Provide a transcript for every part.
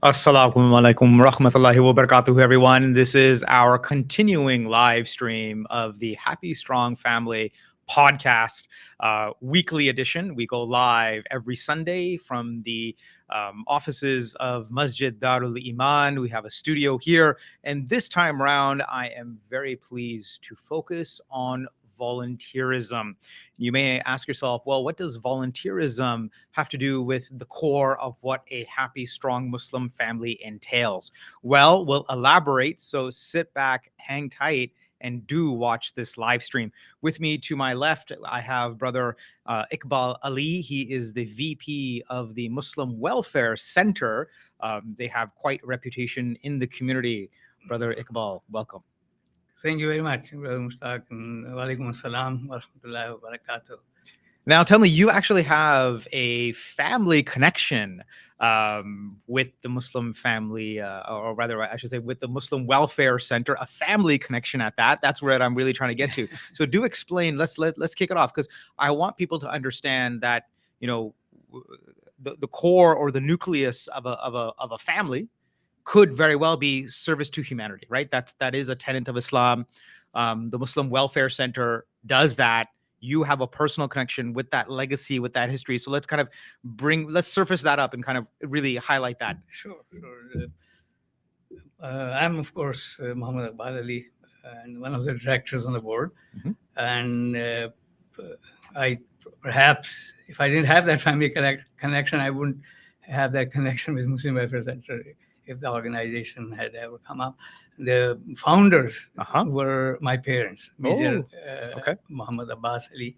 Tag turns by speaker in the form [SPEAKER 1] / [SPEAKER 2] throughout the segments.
[SPEAKER 1] Assalamu alaikum rahmatullahi wa barakatuh, everyone. This is our continuing live stream of the Happy Strong Family podcast, weekly edition. We go live every Sunday from the offices of Masjid Darul Iman. We have a studio here. And this time around, I am very pleased to focus on volunteerism. You may ask yourself, well, what does volunteerism have to do with the core of what a happy, strong Muslim family entails? Well, we'll elaborate. So sit back, hang tight, and do watch this live stream. With me to my left, I have brother Iqbal Ali. He is the VP of the Muslim Welfare Center. They have quite a reputation in the community. Brother Iqbal, welcome.
[SPEAKER 2] Thank you very much, Brother Mustaq. Walaikum assalam wa rahmatullahi wa barakatuh.
[SPEAKER 1] Now, tell me, you actually have a family connection with the Muslim family, or rather, I should say, with the Muslim Welfare Center, a family connection at that. That's where I'm really trying to get to. So, do explain. Let's kick it off, because I want people to understand that the core or the nucleus of a family could very well be service to humanity, right? That is a tenet of Islam. The Muslim Welfare Center does that. You have a personal connection with that legacy, with that history. So let's kind of let's surface that up and kind of really highlight that.
[SPEAKER 2] Sure. I'm, of course, Muhammad Iqbal Ali, and one of the directors on the board.
[SPEAKER 1] Mm-hmm.
[SPEAKER 2] And perhaps if I didn't have that family connection, I wouldn't have that connection with Muslim Welfare Center if the organization had ever come up. The founders were my parents, Major Muhammad Abbas Ali,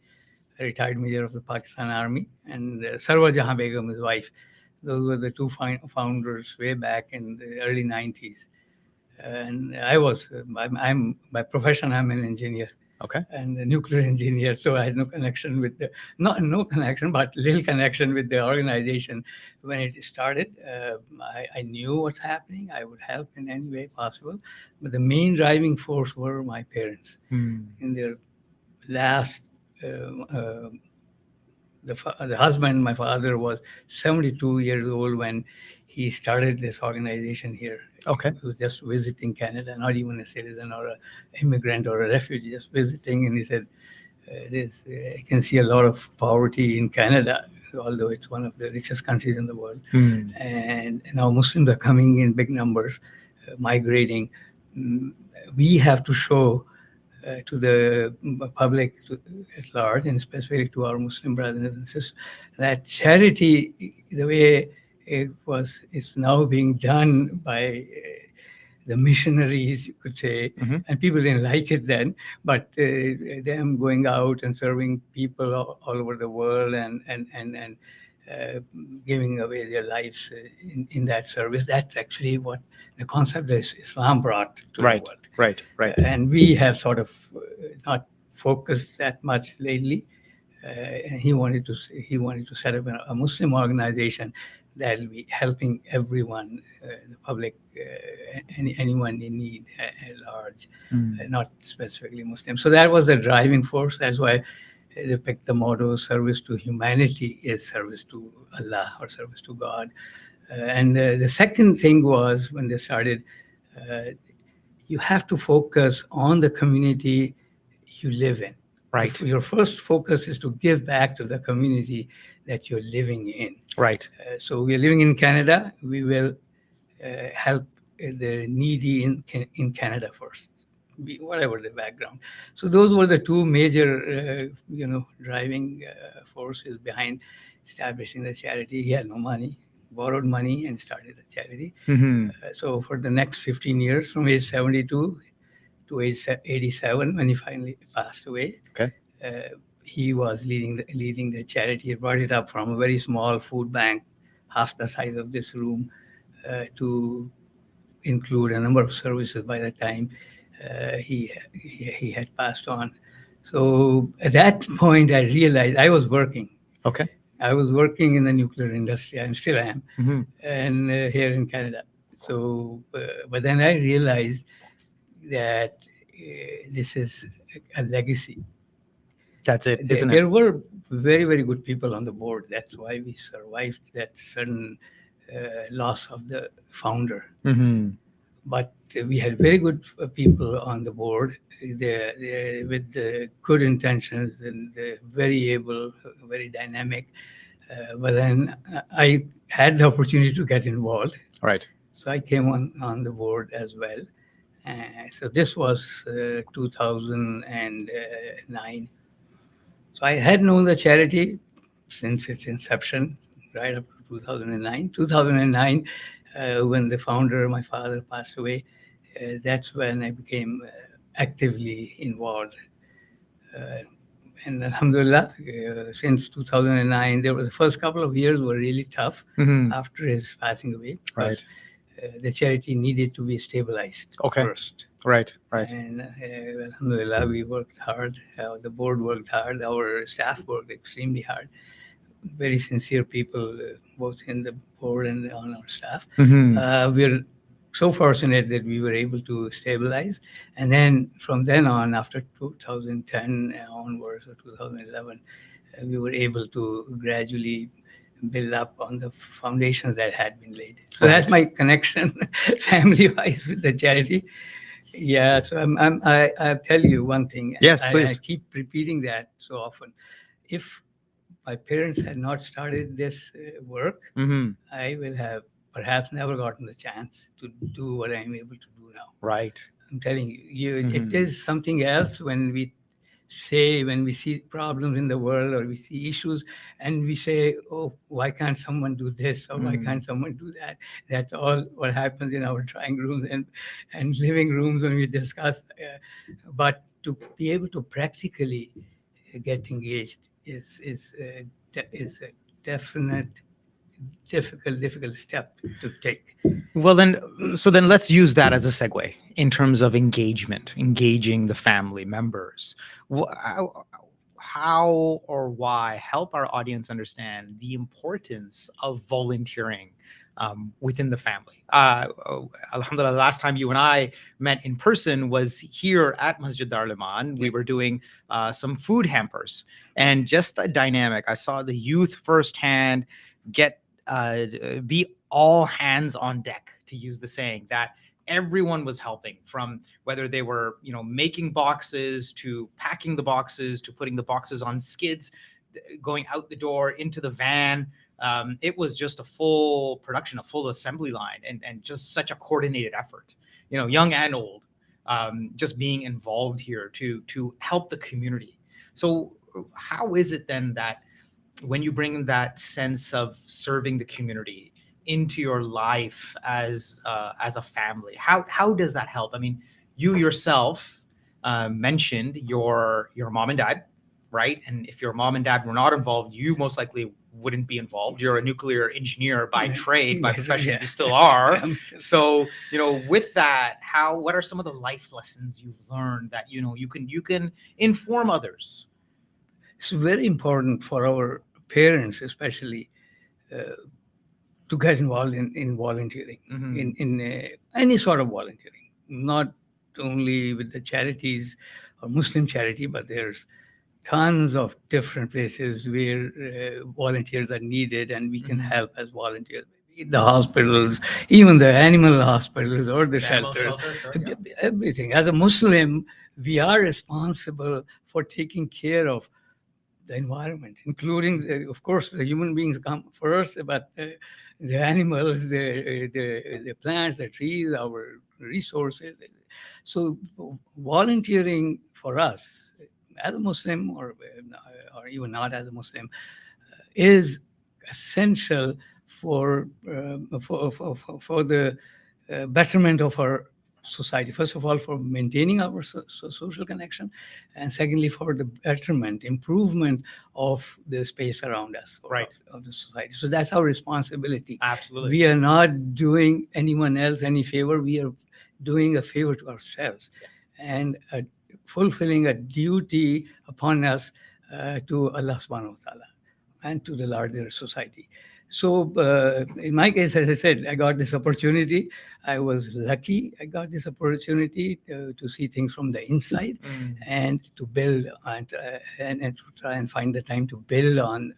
[SPEAKER 2] a retired major of the Pakistan Army, and Sarwar Jahan Begum, his wife. Those were the two founders way back in the early 90s. And I'm by profession, I'm an engineer.
[SPEAKER 1] Okay.
[SPEAKER 2] And a nuclear engineer, so I had no connection with no connection, but little connection with the organization. When it started, I knew what's happening. I would help in any way possible. But the main driving force were my parents. In their last, the husband, my father, was 72 years old when he started this organization here.
[SPEAKER 1] Okay.
[SPEAKER 2] He was just visiting Canada, not even a citizen or an immigrant or a refugee, just visiting. And he said, I can see a lot of poverty in Canada, although it's one of the richest countries in the world. And now Muslims are coming in big numbers, migrating. We have to show to the public at large, and especially to our Muslim brothers and sisters, that charity, the way it's now being done by the missionaries, you could say, and people didn't like it then, but them going out and serving people all over the world and giving away their lives in that service, that's actually what the concept that Islam brought to the world.
[SPEAKER 1] Right.
[SPEAKER 2] And we have sort of not focused that much lately. And he wanted to set up a Muslim organization that will be helping everyone, the public, anyone in need at large, not specifically Muslim. So that was the driving force. That's why they picked the motto, service to humanity is service to Allah or service to God. And the second thing was, when they started, you have to focus on the community you live in.
[SPEAKER 1] Right.
[SPEAKER 2] Your first focus is to give back to the community that you're living in.
[SPEAKER 1] Right.
[SPEAKER 2] So we're living in Canada. We will help the needy in Canada first, whatever the background. So those were the two major, driving forces behind establishing the charity. He had no money, borrowed money, and started a charity. So for the next 15 years, from age 72 to age 87, when he finally passed away, he was leading the charity. He brought it up from a very small food bank, half the size of this room, to include a number of services by the time he had passed on. So at that point, I realized I was working.
[SPEAKER 1] Okay.
[SPEAKER 2] I was working in the nuclear industry, and still am, and here in Canada. So, but then I realized that this is a legacy.
[SPEAKER 1] That's it, isn't
[SPEAKER 2] There were very, very good people on the board. That's why we survived that sudden loss of the founder.
[SPEAKER 1] Mhm.
[SPEAKER 2] But we had very good people on the board, with good intentions and very able, very dynamic. But then I had the opportunity to get involved,
[SPEAKER 1] Right.
[SPEAKER 2] so I came on the board as well. So this was 2009. So I had known the charity since its inception, right up to 2009. 2009, when the founder, my father, passed away, that's when I became actively involved. Uh, and Alhamdulillah, since 2009, there were the first couple of years were really tough
[SPEAKER 1] Mhm.
[SPEAKER 2] after his passing away,
[SPEAKER 1] Right.
[SPEAKER 2] because the charity needed to be stabilized
[SPEAKER 1] Okay.
[SPEAKER 2] first.
[SPEAKER 1] Right. Right.
[SPEAKER 2] And Alhamdulillah, we worked hard. The board worked hard. Our staff worked extremely hard. Very sincere people, both in the board and on our staff.
[SPEAKER 1] Mhm.
[SPEAKER 2] We're so fortunate that we were able to stabilize. And then from then on, after 2010 onwards or 2011, we were able to gradually build up on the foundations that had been laid. So that's
[SPEAKER 1] Right.
[SPEAKER 2] my connection, family-wise, with the charity. Yeah, so I tell you one thing, and
[SPEAKER 1] Yes,
[SPEAKER 2] I
[SPEAKER 1] please.
[SPEAKER 2] keep repeating that so often. If my parents had not started this work,
[SPEAKER 1] Mhm.
[SPEAKER 2] I will have perhaps never gotten the chance to do what I'm able to do now.
[SPEAKER 1] Right.
[SPEAKER 2] I'm telling you, it
[SPEAKER 1] Mhm.
[SPEAKER 2] is something else when we say, when we see problems in the world or we see issues, and we say, oh, why can't someone do this or why
[SPEAKER 1] Mm.
[SPEAKER 2] can't someone do that? That's all what happens in our drawing rooms and living rooms when we discuss. But to be able to practically get engaged is a definite difficult step to take.
[SPEAKER 1] Well, then, so then let's use that as a segue in terms of engagement, engaging the family members. How or why help our audience understand the importance of volunteering within the family? Alhamdulillah, last time you and I met in person was here at Masjid Dar Liman. We
[SPEAKER 2] Yeah.
[SPEAKER 1] were doing some food hampers, and just the dynamic. I saw the youth firsthand get be all hands on deck, to use the saying, that everyone was helping, from whether they were making boxes to packing the boxes to putting the boxes on skids, going out the door into the van. It was just a full production, a full assembly line, and just such a coordinated effort, young and old, just being involved here to help the community. So how is it then that when you bring that sense of serving the community into your life as a family, how does that help? I mean, you yourself mentioned your mom and dad, right? And if your mom and dad were not involved, you most likely wouldn't be involved. You're a nuclear engineer by trade, by profession.
[SPEAKER 2] Yeah.
[SPEAKER 1] You still are.
[SPEAKER 2] I'm still-
[SPEAKER 1] So with that, what are some of the life lessons you've learned that you can inform others?
[SPEAKER 2] It's very important for our parents, especially, uh, to get involved in volunteering,
[SPEAKER 1] Mhm.
[SPEAKER 2] in any sort of volunteering, not only with the charities or Muslim charity, but there's tons of different places where volunteers are needed and we can
[SPEAKER 1] Mhm.
[SPEAKER 2] help as volunteers. The hospitals, even the animal hospitals or the
[SPEAKER 1] The animal
[SPEAKER 2] shelters,
[SPEAKER 1] shelter, sure, yeah.
[SPEAKER 2] everything. As a Muslim, we are responsible for taking care of the environment, including, of course, the human beings come first, but the animals, the plants, the trees, our resources. So volunteering for us, as a Muslim or even not as a Muslim, is essential for the betterment of our society. First of all, for maintaining our social connection, and secondly, for the betterment, improvement of the space around us, or
[SPEAKER 1] Right.
[SPEAKER 2] of the society. So that's our responsibility.
[SPEAKER 1] Absolutely.
[SPEAKER 2] We are not doing anyone else any favor. We are doing a favor to ourselves,
[SPEAKER 1] Yes.
[SPEAKER 2] and fulfilling a duty upon us to Allah subhanahu wa ta'ala and to the larger society. So in my case, as I said, I got this opportunity. I was lucky. I got this opportunity to see things from the inside and to build and to try and find the time to build on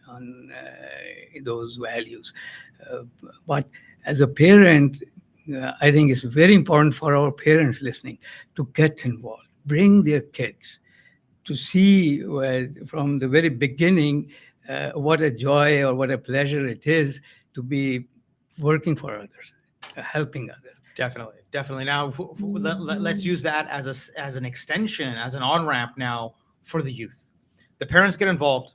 [SPEAKER 2] those values. Uh, but as a parent, I think it's very important for our parents listening to get involved, bring their kids to see from the very beginning what a joy or what a pleasure it is to be working for others, helping others.
[SPEAKER 1] Definitely, definitely. Now, let's use that as as an extension, as an on ramp now for the youth. The parents get involved.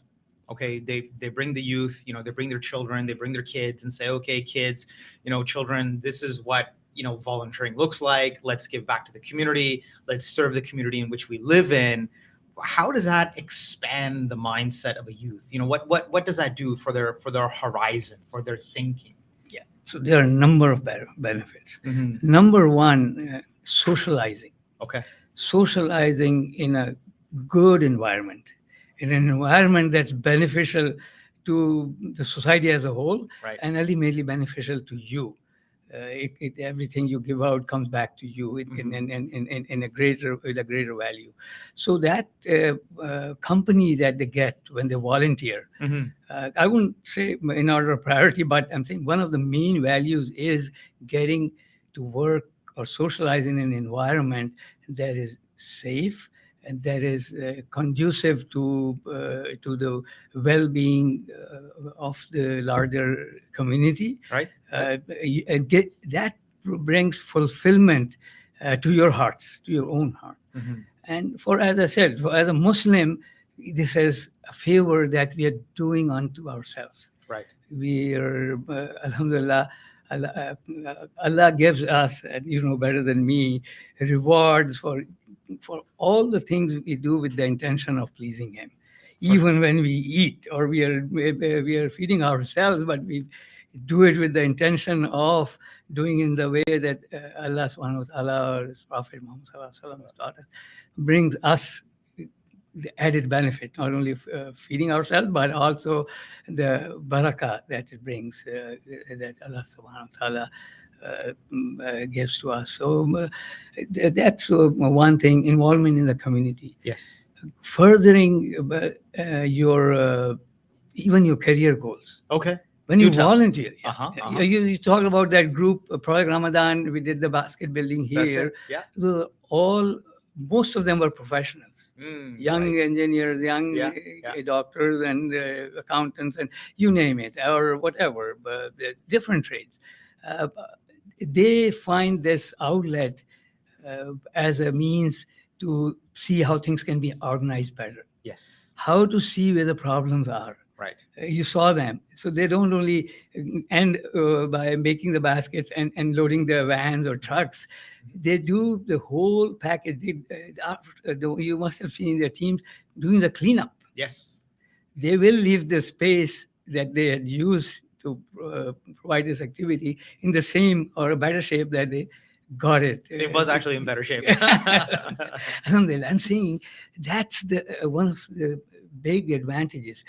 [SPEAKER 1] Okay, they bring the youth. They bring their children. They bring their kids and say, okay, kids, children, this is what volunteering looks like. Let's give back to the community. Let's serve the community in which we live in. How does that expand the mindset of a youth? What does that do for their horizon, for their thinking?
[SPEAKER 2] Yeah. So there are a number of benefits. Number one, socializing.
[SPEAKER 1] Okay.
[SPEAKER 2] Socializing in a good environment, in an environment that's beneficial to the society as a whole,
[SPEAKER 1] Right.
[SPEAKER 2] and ultimately beneficial to you. Everything you give out comes back to you in a greater with a greater value. So that company that they get when they volunteer, I wouldn't say in order of priority, but I'm saying one of the main values is getting to work or socialize in an environment that is safe and that is conducive to the well-being of the larger community.
[SPEAKER 1] Right.
[SPEAKER 2] And get that brings fulfillment to your hearts, to your own heart. And as I said, as a Muslim, this is a favor that we are doing unto ourselves.
[SPEAKER 1] Right.
[SPEAKER 2] We are, alhamdulillah, Allah gives us, and you know better than me, rewards for all the things we do with the intention of pleasing Him. Even when we eat or we are feeding ourselves, but we do it with the intention of doing in the way that Allah subhanahu wa ta'ala or His Prophet Muhammad sallallahu alaihi wasallam taught us, brings us the added benefit, not only feeding ourselves, but also the barakah that it brings, that Allah subhanahu wa ta'ala gives to us. So that's one thing, involvement in the community.
[SPEAKER 1] Yes.
[SPEAKER 2] Furthering your even your career goals.
[SPEAKER 1] Okay.
[SPEAKER 2] When you volunteer,
[SPEAKER 1] You
[SPEAKER 2] talked about that group, Project Ramadan, we did the basket building here.
[SPEAKER 1] Yeah.
[SPEAKER 2] Most of them were professionals, young engineers, young doctors and accountants, and you name it, or whatever, different trades. They find this outlet as a means to see how things can be organized better.
[SPEAKER 1] Yes.
[SPEAKER 2] How to see where the problems are.
[SPEAKER 1] Right.
[SPEAKER 2] You saw them. So they don't only end by making the baskets and loading the vans or trucks. They do the whole package. You must have seen their teams doing the cleanup.
[SPEAKER 1] Yes.
[SPEAKER 2] They will leave the space that they had used to provide this activity in the same or a better shape that they got it.
[SPEAKER 1] It was actually in better shape.
[SPEAKER 2] Alhamdulillah. I'm saying that's one of the big advantages.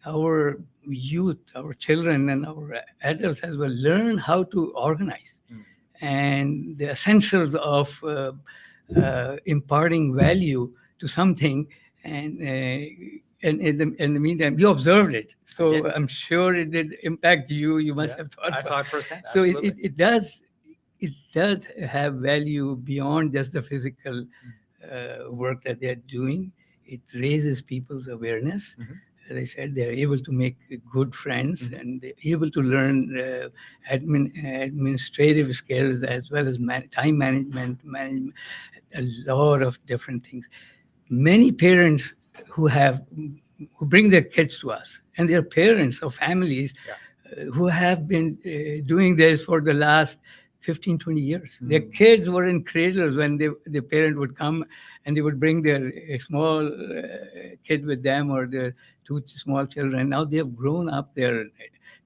[SPEAKER 2] Our youth, our children, and our adults as well learn how to organize and the essentials of imparting value to something. And in the meantime, you observed it. So I'm sure it did impact you. You must have thought.
[SPEAKER 1] I saw it firsthand.
[SPEAKER 2] So it does have value beyond just the physical work that they're doing. It raises people's awareness. As I said, they're able to make good friends and they're able to learn administrative skills as well as time management, a lot of different things. Many parents who bring their kids to us, and their parents or families who have been doing this for the last 15, 20 years. Their kids were in cradles when the parent would come and they would bring their small kid with them or their two small children. Now they have grown up. They're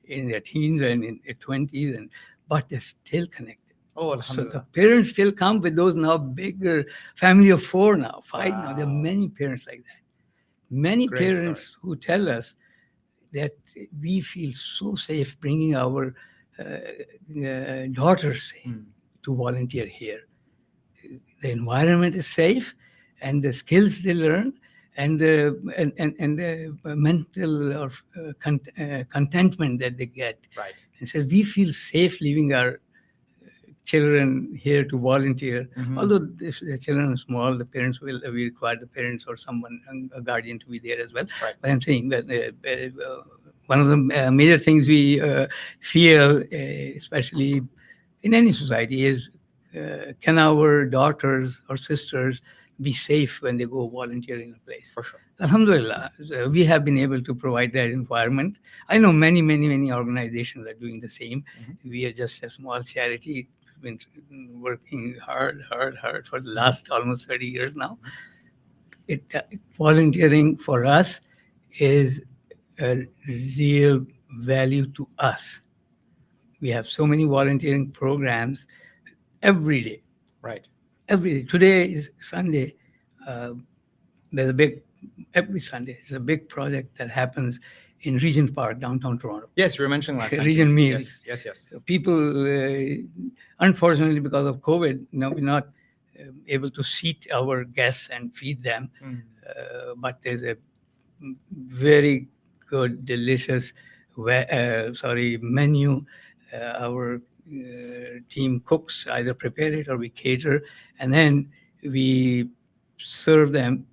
[SPEAKER 2] in their teens and in their 20s, but they're still connected.
[SPEAKER 1] Oh,
[SPEAKER 2] so the parents still come with those now bigger family of 4 now, 5 now. There are many parents like that. Many parents who tell us that we feel so safe bringing our daughters to volunteer here. The environment is safe, and the skills they learn, and the mental or contentment that they get.
[SPEAKER 1] Right.
[SPEAKER 2] And so we feel safe leaving our children here to volunteer. Although if the children are small, the parents will we require the parents or someone, a guardian, to be there as well.
[SPEAKER 1] Right.
[SPEAKER 2] But I'm saying that one of the major things we feel, especially in any society, is can our daughters or sisters be safe when they go volunteer in a place?
[SPEAKER 1] For sure.
[SPEAKER 2] Alhamdulillah, we have been able to provide that environment. I know many organizations are doing the same. We are just a small charity. We've been working hard for the last almost 30 years now. Volunteering for us is a real value to us. We have so many volunteering programs every day.
[SPEAKER 1] Right.
[SPEAKER 2] Every day. Today is Sunday. There's a big, every Sunday, there's a big project that happens in Regent Park, downtown Toronto.
[SPEAKER 1] Yes, you were mentioning last time.
[SPEAKER 2] Regent meals.
[SPEAKER 1] Yes.
[SPEAKER 2] So people, unfortunately, because of COVID, we're not able to seat our guests and feed them. But there's a very good, delicious, menu. Our team cooks, either prepare it or we cater, and then we serve them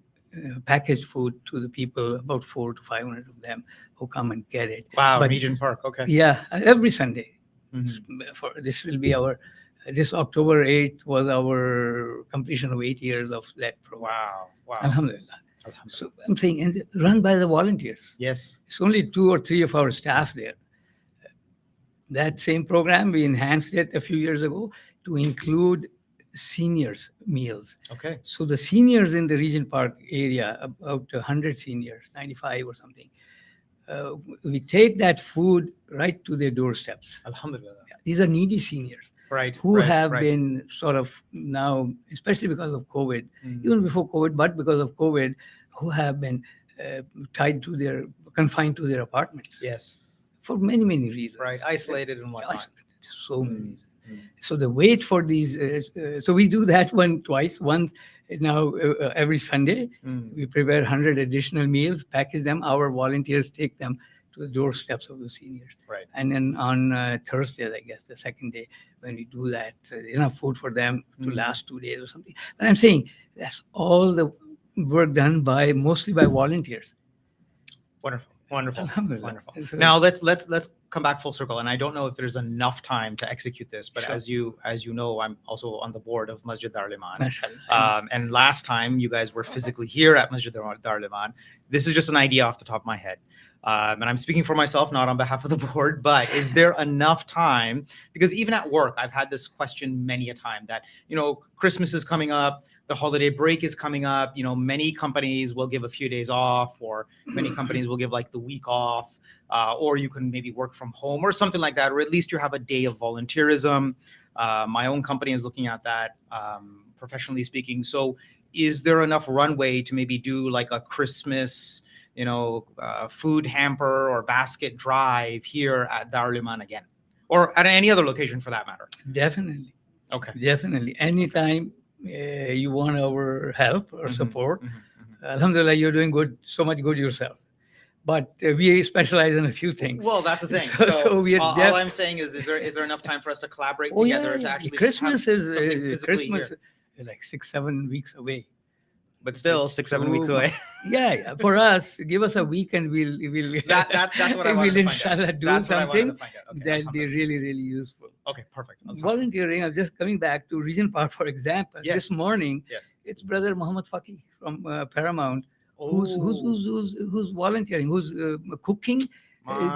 [SPEAKER 2] packaged food to the people, about 400 to 500 of them who come and get it.
[SPEAKER 1] Wow, Regent Park, okay.
[SPEAKER 2] Yeah, every Sunday. For this will be this October 8th was our completion of 8 years of that program.
[SPEAKER 1] Wow.
[SPEAKER 2] Alhamdulillah. So I'm saying, and run by the volunteers.
[SPEAKER 1] Yes.
[SPEAKER 2] It's only 2 or 3 of our staff there. That same program, we enhanced it a few years ago to include seniors meals.
[SPEAKER 1] Okay.
[SPEAKER 2] So the seniors in the Regent Park area, about 100 seniors, 95 or something, we take that food right to their doorsteps.
[SPEAKER 1] Alhamdulillah.
[SPEAKER 2] These are needy seniors.
[SPEAKER 1] Right.
[SPEAKER 2] Who have been sort of now, especially because of COVID, even before COVID, but because of COVID, who have been confined to their apartments.
[SPEAKER 1] Yes.
[SPEAKER 2] For many reasons.
[SPEAKER 1] Right. Isolated and whatnot.
[SPEAKER 2] So many reasons. So the wait for these, so we do that twice. Once now every Sunday, we prepare 100 additional meals, package them. Our volunteers take them to the doorsteps of the seniors.
[SPEAKER 1] Right.
[SPEAKER 2] And then on Thursdays, I guess, the second day, when we do that, enough food for them to last 2 days or something. But I'm saying that's all the work done mostly by volunteers.
[SPEAKER 1] Wonderful.
[SPEAKER 2] So,
[SPEAKER 1] now let's come back full circle. And I don't know if there's enough time to execute this, but as you know, I'm also on the board of Masjid Darul-Iman. And last time you guys were physically here at Masjid Darul-Iman. This is just an idea off the top of my head. And I'm speaking for myself, not on behalf of the board, but is there enough time? Because even at work, I've had this question many a time that, Christmas is coming up, the holiday break is coming up, many companies will give a few days off, or many companies will give like the week off, or you can maybe work from home or something like that, or at least you have a day of volunteerism. My own company is looking at that, professionally speaking. So is there enough runway to maybe do like a Christmas food hamper or basket drive here at Darul-Iman again, or at any other location for that matter?
[SPEAKER 2] Definitely.
[SPEAKER 1] Okay.
[SPEAKER 2] Definitely. Anytime you want our help or support, alhamdulillah, you're doing so much good yourself. But we specialize in a few things.
[SPEAKER 1] Well, that's the thing.
[SPEAKER 2] So we are
[SPEAKER 1] all I'm saying is there enough time for us to collaborate together to actually
[SPEAKER 2] Christmas
[SPEAKER 1] have something physically
[SPEAKER 2] Christmas
[SPEAKER 1] here?
[SPEAKER 2] is like 6-7 weeks away.
[SPEAKER 1] But still 6-7 weeks away.
[SPEAKER 2] Yeah. For us, give us a week and we'll
[SPEAKER 1] that's what I wanted
[SPEAKER 2] we'll
[SPEAKER 1] to find
[SPEAKER 2] inshallah
[SPEAKER 1] out.
[SPEAKER 2] do
[SPEAKER 1] That's
[SPEAKER 2] something
[SPEAKER 1] what I wanted to find out. Okay,
[SPEAKER 2] that'll be really useful.
[SPEAKER 1] Okay, perfect.
[SPEAKER 2] Volunteering, I'm just coming back to Regent Park, for example.
[SPEAKER 1] Yes.
[SPEAKER 2] This morning, it's Brother Muhammad Faqih from Paramount, who's volunteering, who's cooking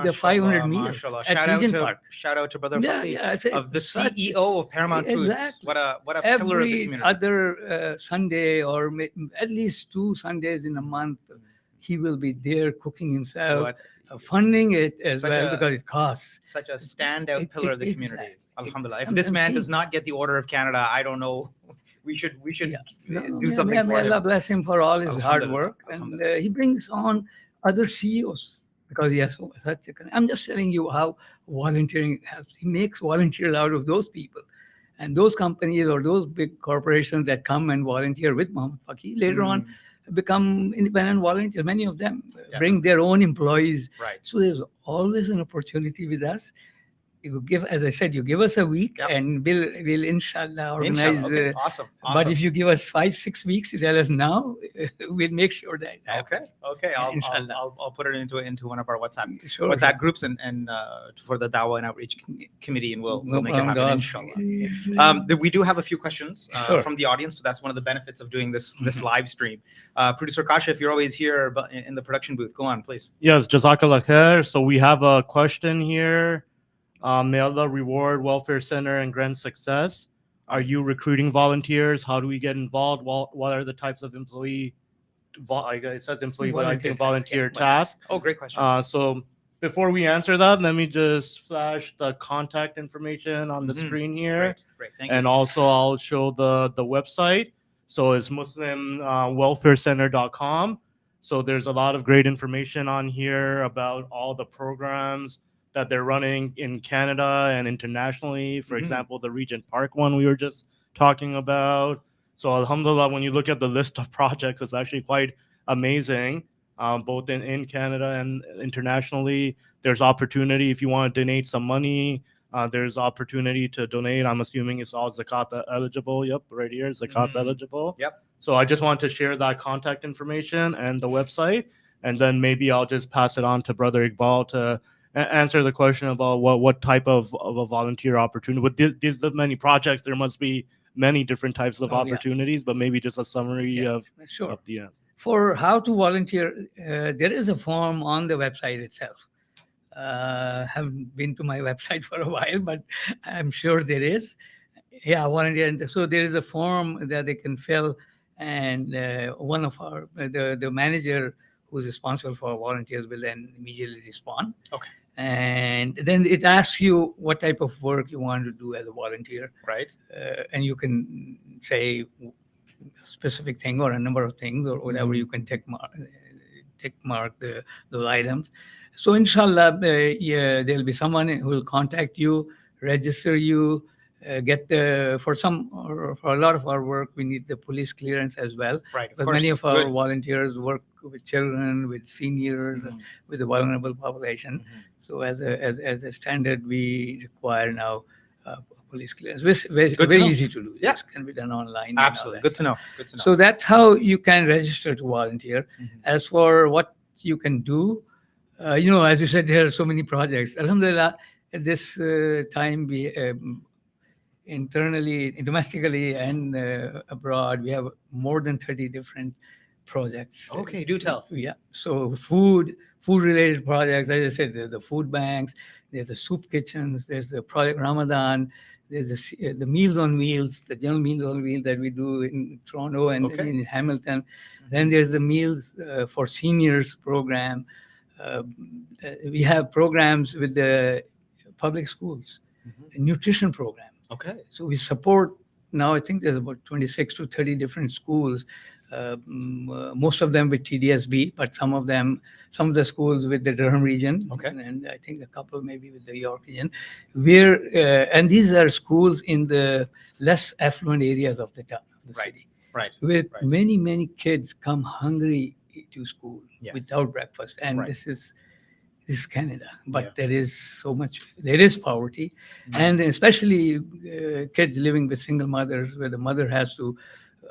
[SPEAKER 2] the 500 meals at Regent Park.
[SPEAKER 1] Shout out to Brother Faqih of the CEO of Paramount Foods. What a pillar of the community.
[SPEAKER 2] Every other Sunday, or at least 2 Sundays in a month, he will be there cooking himself. Funding it as well, because it costs.
[SPEAKER 1] Such a standout pillar of the community. Alhamdulillah. If this man does not get the Order of Canada, I don't know. We should do something for him.
[SPEAKER 2] Allah bless him for all his hard work. And he brings on other CEOs. because he has such a. I'm just telling you how volunteering helps. He makes volunteers out of those people. And those companies or those big corporations that come and volunteer with Muhammad Faqih later on become independent volunteers. Many of them bring their own employees.
[SPEAKER 1] Right.
[SPEAKER 2] So there's always an opportunity with us. You give, as I said, you give us a week, and we'll inshallah organize.
[SPEAKER 1] Inshallah. Okay. Awesome.
[SPEAKER 2] But if you give us 5-6 weeks, you tell us now, we'll make sure that happens.
[SPEAKER 1] Okay.
[SPEAKER 2] Inshallah.
[SPEAKER 1] I'll put it into one of our
[SPEAKER 2] Sure.
[SPEAKER 1] WhatsApp groups and for the Dawah and Outreach Committee, and we'll make it happen, inshallah. We do have a few questions from the audience, so that's one of the benefits of doing this live stream. Producer Kasha, if you're always here in the production booth, go on, please.
[SPEAKER 3] Yes, Jazakallah khair. So we have a question here. May Allah reward Welfare Center and grant success. Are you recruiting volunteers? How do we get involved? What are the types of employee? It says employee, but I think volunteer tasks.
[SPEAKER 1] Oh, great question.
[SPEAKER 3] So before we answer that, let me just flash the contact information on the screen here.
[SPEAKER 1] Great. Thank you.
[SPEAKER 3] And also I'll show the website. So it's muslimwelfarecenter.com. So there's a lot of great information on here about all the programs that they're running in Canada and internationally. For example, the Regent Park one we were just talking about. So alhamdulillah, when you look at the list of projects, it's actually quite amazing, both in Canada and internationally. There's opportunity if you want to donate some money. There's opportunity to donate. I'm assuming it's all zakat eligible. Yep, right here, zakat eligible.
[SPEAKER 1] Yep.
[SPEAKER 3] So I just want to share that contact information and the website, and then maybe I'll just pass it on to Brother Iqbal to answer the question about what type of a volunteer opportunity. With these many projects, there must be many different types of opportunities, but maybe just a summary of the answer.
[SPEAKER 2] For how to volunteer, there is a form on the website itself. Haven't been to my website for a while, but I'm sure there is. Yeah, volunteer. So there is a form that they can fill, and one of the manager who's responsible for volunteers will then immediately respond.
[SPEAKER 1] Okay.
[SPEAKER 2] And then it asks you what type of work you want to do as a volunteer.
[SPEAKER 1] Right.
[SPEAKER 2] And you can say a specific thing or a number of things or whatever. You can tick mark those items. So inshallah, there'll be someone who will contact you, register you, for a lot of our work, we need the police clearance as well.
[SPEAKER 1] Right.
[SPEAKER 2] But many of our volunteers work with children, with seniors, with the vulnerable population. So as a standard, we require now police clearance. Very easy to do.
[SPEAKER 1] Yeah.
[SPEAKER 2] This can be done online.
[SPEAKER 1] Absolutely. Good to know.
[SPEAKER 2] So that's how you can register to volunteer. As for what you can do, as you said, there are so many projects. Alhamdulillah, at this time, we internally, domestically, and abroad, we have more than 30 different projects.
[SPEAKER 1] Okay, do tell.
[SPEAKER 2] Yeah. So food-related projects. As I said, there's the food banks, there's the soup kitchens, there's the Project Ramadan, there's the Meals on Wheels, the general Meals on Wheels that we do in Toronto and in Hamilton. Then there's the Meals for Seniors program. We have programs with the public schools, a nutrition program.
[SPEAKER 1] Okay.
[SPEAKER 2] So we support now, I think there's about 26 to 30 different schools, most of them with TDSB, but some of the schools with the Durham region.
[SPEAKER 1] Okay.
[SPEAKER 2] And I think a couple maybe with the York region. And these are schools in the less affluent areas of the town, of the city.
[SPEAKER 1] Right.
[SPEAKER 2] Where many, many kids come hungry to school without breakfast. And this is Canada, but there is poverty, and especially kids living with single mothers, where the mother has to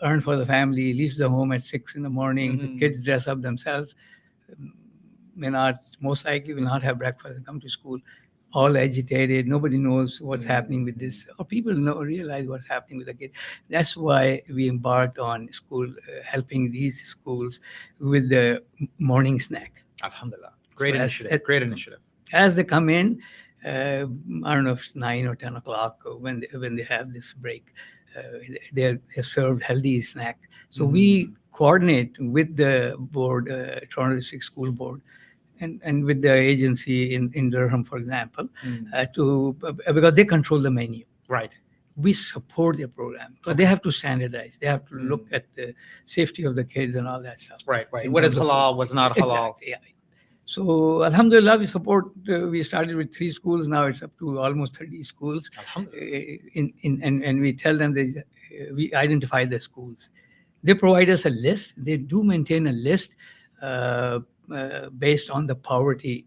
[SPEAKER 2] earn for the family, leaves the home at 6 in the morning. The kids dress up themselves, most likely will not have breakfast and come to school, all agitated. Nobody knows what's happening with this, or people realize what's happening with the kids. That's why we embarked on helping these schools with the morning snack.
[SPEAKER 1] Alhamdulillah. Great initiative.
[SPEAKER 2] As they come in, I don't know if it's 9 or 10 o'clock when they have this break, they're served healthy snack. So we coordinate with the board, Toronto District School Board, and with the agency in Durham, for example, because they control the menu.
[SPEAKER 1] Right.
[SPEAKER 2] We support their program, but they have to standardize. They have to look at the safety of the kids and all that stuff.
[SPEAKER 1] Right. What is halal? What's not halal?
[SPEAKER 2] Exactly, yeah. So Alhamdulillah, we started with 3 schools. Now it's up to almost 30 schools.
[SPEAKER 1] Alhamdulillah.
[SPEAKER 2] And we tell them we identify the schools. They provide us a list. They do maintain a list based on the poverty,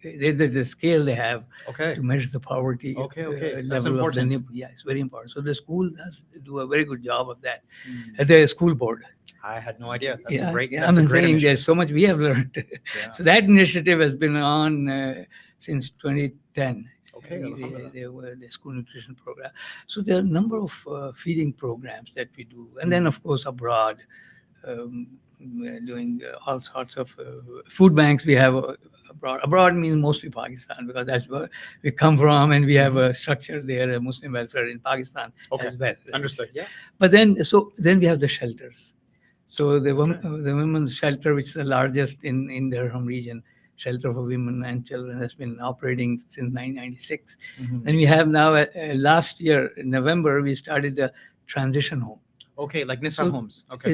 [SPEAKER 2] the scale they have
[SPEAKER 1] Okay.
[SPEAKER 2] to measure the poverty
[SPEAKER 1] Okay. That's
[SPEAKER 2] level of the
[SPEAKER 1] important.
[SPEAKER 2] neighborhood. Yeah, it's very important. So the school does do a very good job of that.
[SPEAKER 1] Mm.
[SPEAKER 2] The school board.
[SPEAKER 1] I had no idea. That's
[SPEAKER 2] Yeah,
[SPEAKER 1] a great.
[SPEAKER 2] yeah,
[SPEAKER 1] That's
[SPEAKER 2] I'm
[SPEAKER 1] a great
[SPEAKER 2] saying
[SPEAKER 1] initiative.
[SPEAKER 2] there's so much we have learned.
[SPEAKER 1] Yeah.
[SPEAKER 2] So that initiative has been on since 2010.
[SPEAKER 1] Okay, alhamdulillah.
[SPEAKER 2] The school nutrition program. So there are a number of feeding programs that we do, and then of course abroad, we're doing all sorts of food banks. We have abroad. Abroad means mostly Pakistan, because that's where we come from, and we have a structure there, a Muslim welfare in Pakistan
[SPEAKER 1] Okay.
[SPEAKER 2] as well.
[SPEAKER 1] Understood. Yeah.
[SPEAKER 2] But then we have the shelters. So the
[SPEAKER 1] Okay.
[SPEAKER 2] the women's shelter, which is the largest in the Durham region, shelter for women and children, has been operating since 1996.
[SPEAKER 1] Mhm.
[SPEAKER 2] And we have now, last year in November, we started a transition home.
[SPEAKER 1] Okay, like Nisa
[SPEAKER 2] So,
[SPEAKER 1] homes. Okay.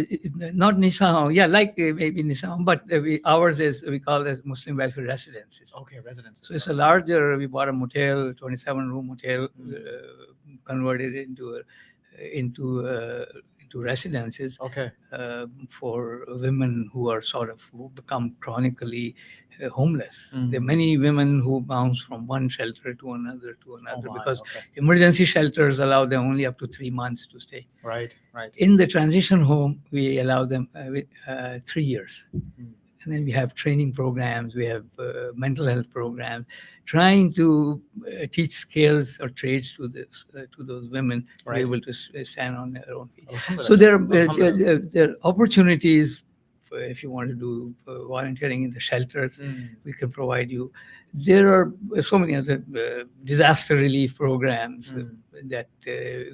[SPEAKER 2] Not Nisa home, yeah, like maybe Nisa home, but ours is, we call it Muslim welfare residences.
[SPEAKER 1] Okay, residences.
[SPEAKER 2] So it's a larger. We bought a motel, 27-room motel, converted it into residences
[SPEAKER 1] Okay.
[SPEAKER 2] for women who become chronically homeless.
[SPEAKER 1] Mhm.
[SPEAKER 2] There are many women who bounce from one shelter to another
[SPEAKER 1] Oh my,
[SPEAKER 2] because
[SPEAKER 1] okay.
[SPEAKER 2] emergency shelters allow them only up to 3 months to stay.
[SPEAKER 1] Right. Right.
[SPEAKER 2] In the transition home, we allow them 3 years.
[SPEAKER 1] Mm.
[SPEAKER 2] And then we have training programs, we have mental health programs, trying to teach skills or trades to those women to
[SPEAKER 1] Right.
[SPEAKER 2] be able to stand on their own feet.
[SPEAKER 1] Alhamdulillah.
[SPEAKER 2] So there
[SPEAKER 1] Alhamdulillah.
[SPEAKER 2] are opportunities if you want to do volunteering in the shelters.
[SPEAKER 1] Mm.
[SPEAKER 2] We can provide you. There are so many other disaster relief programs that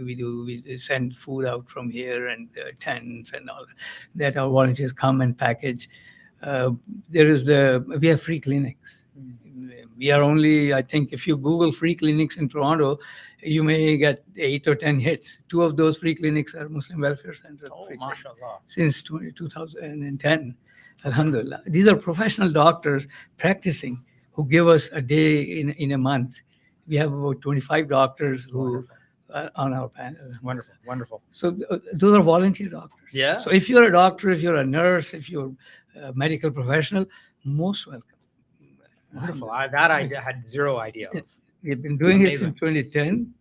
[SPEAKER 2] we do. We send food out from here, and tents and all that our volunteers come and package. We have free clinics. We are only, I think, if you Google free clinics in Toronto, you may get 8 or 10 hits. 2 of those free clinics are Muslim welfare centers.
[SPEAKER 1] Oh,
[SPEAKER 2] free clinics.
[SPEAKER 1] mashallah.
[SPEAKER 2] Since 2010, alhamdulillah. These are professional doctors practicing who give us a day in a month. We have about 25 doctors who on our panel.
[SPEAKER 1] Wonderful. Wonderful.
[SPEAKER 2] So those are volunteer doctors.
[SPEAKER 1] Yeah.
[SPEAKER 2] So if you're a doctor, if you're a nurse, if you're a medical professional, most welcome.
[SPEAKER 1] Wonderful. I had zero idea of.
[SPEAKER 2] We've been doing it
[SPEAKER 1] Amazing.
[SPEAKER 2] since 2010.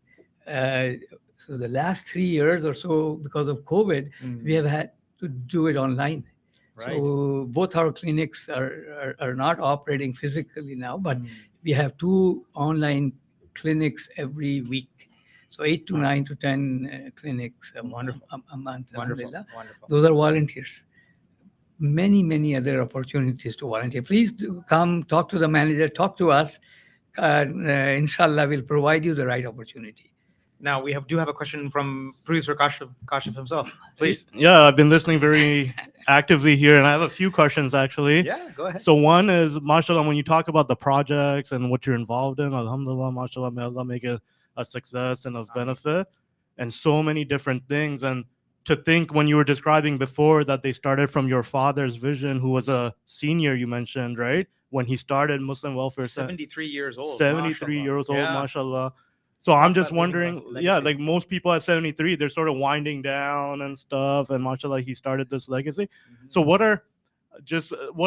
[SPEAKER 2] So the last 3 years or so, because of COVID, we have had to do it online.
[SPEAKER 1] Right.
[SPEAKER 2] So both our clinics are not operating physically now, but we have 2 online clinics every week. So 8 to 9 to 10 clinics a month.
[SPEAKER 1] Wonderful.
[SPEAKER 2] Alhamdulillah.
[SPEAKER 1] Wonderful.
[SPEAKER 2] Those are volunteers. Many other opportunities to volunteer. Please do come, talk to the manager, talk to us. Inshallah, we'll provide you the right opportunity.
[SPEAKER 1] Now we do have a question from producer Kashif himself. Please.
[SPEAKER 3] Yeah, I've been listening very actively here, and I have a few questions actually.
[SPEAKER 1] Yeah, go ahead.
[SPEAKER 3] So one is, mashallah, when you talk about the projects and what you're involved in, alhamdulillah, mashallah, may Allah make it a success and of benefit, and so many different things. And to think, when you were describing before that they started from your father's vision, who was a senior, you mentioned, right? When he started Muslim Welfare Center.
[SPEAKER 1] 73 years old.
[SPEAKER 3] 73 years old,
[SPEAKER 1] Yeah.
[SPEAKER 3] mashallah. So I'm just
[SPEAKER 1] about leaving
[SPEAKER 3] wondering,
[SPEAKER 1] legacy.
[SPEAKER 3] yeah, like most people at 73, they're sort of winding down and stuff. And mashallah, he started this legacy. So what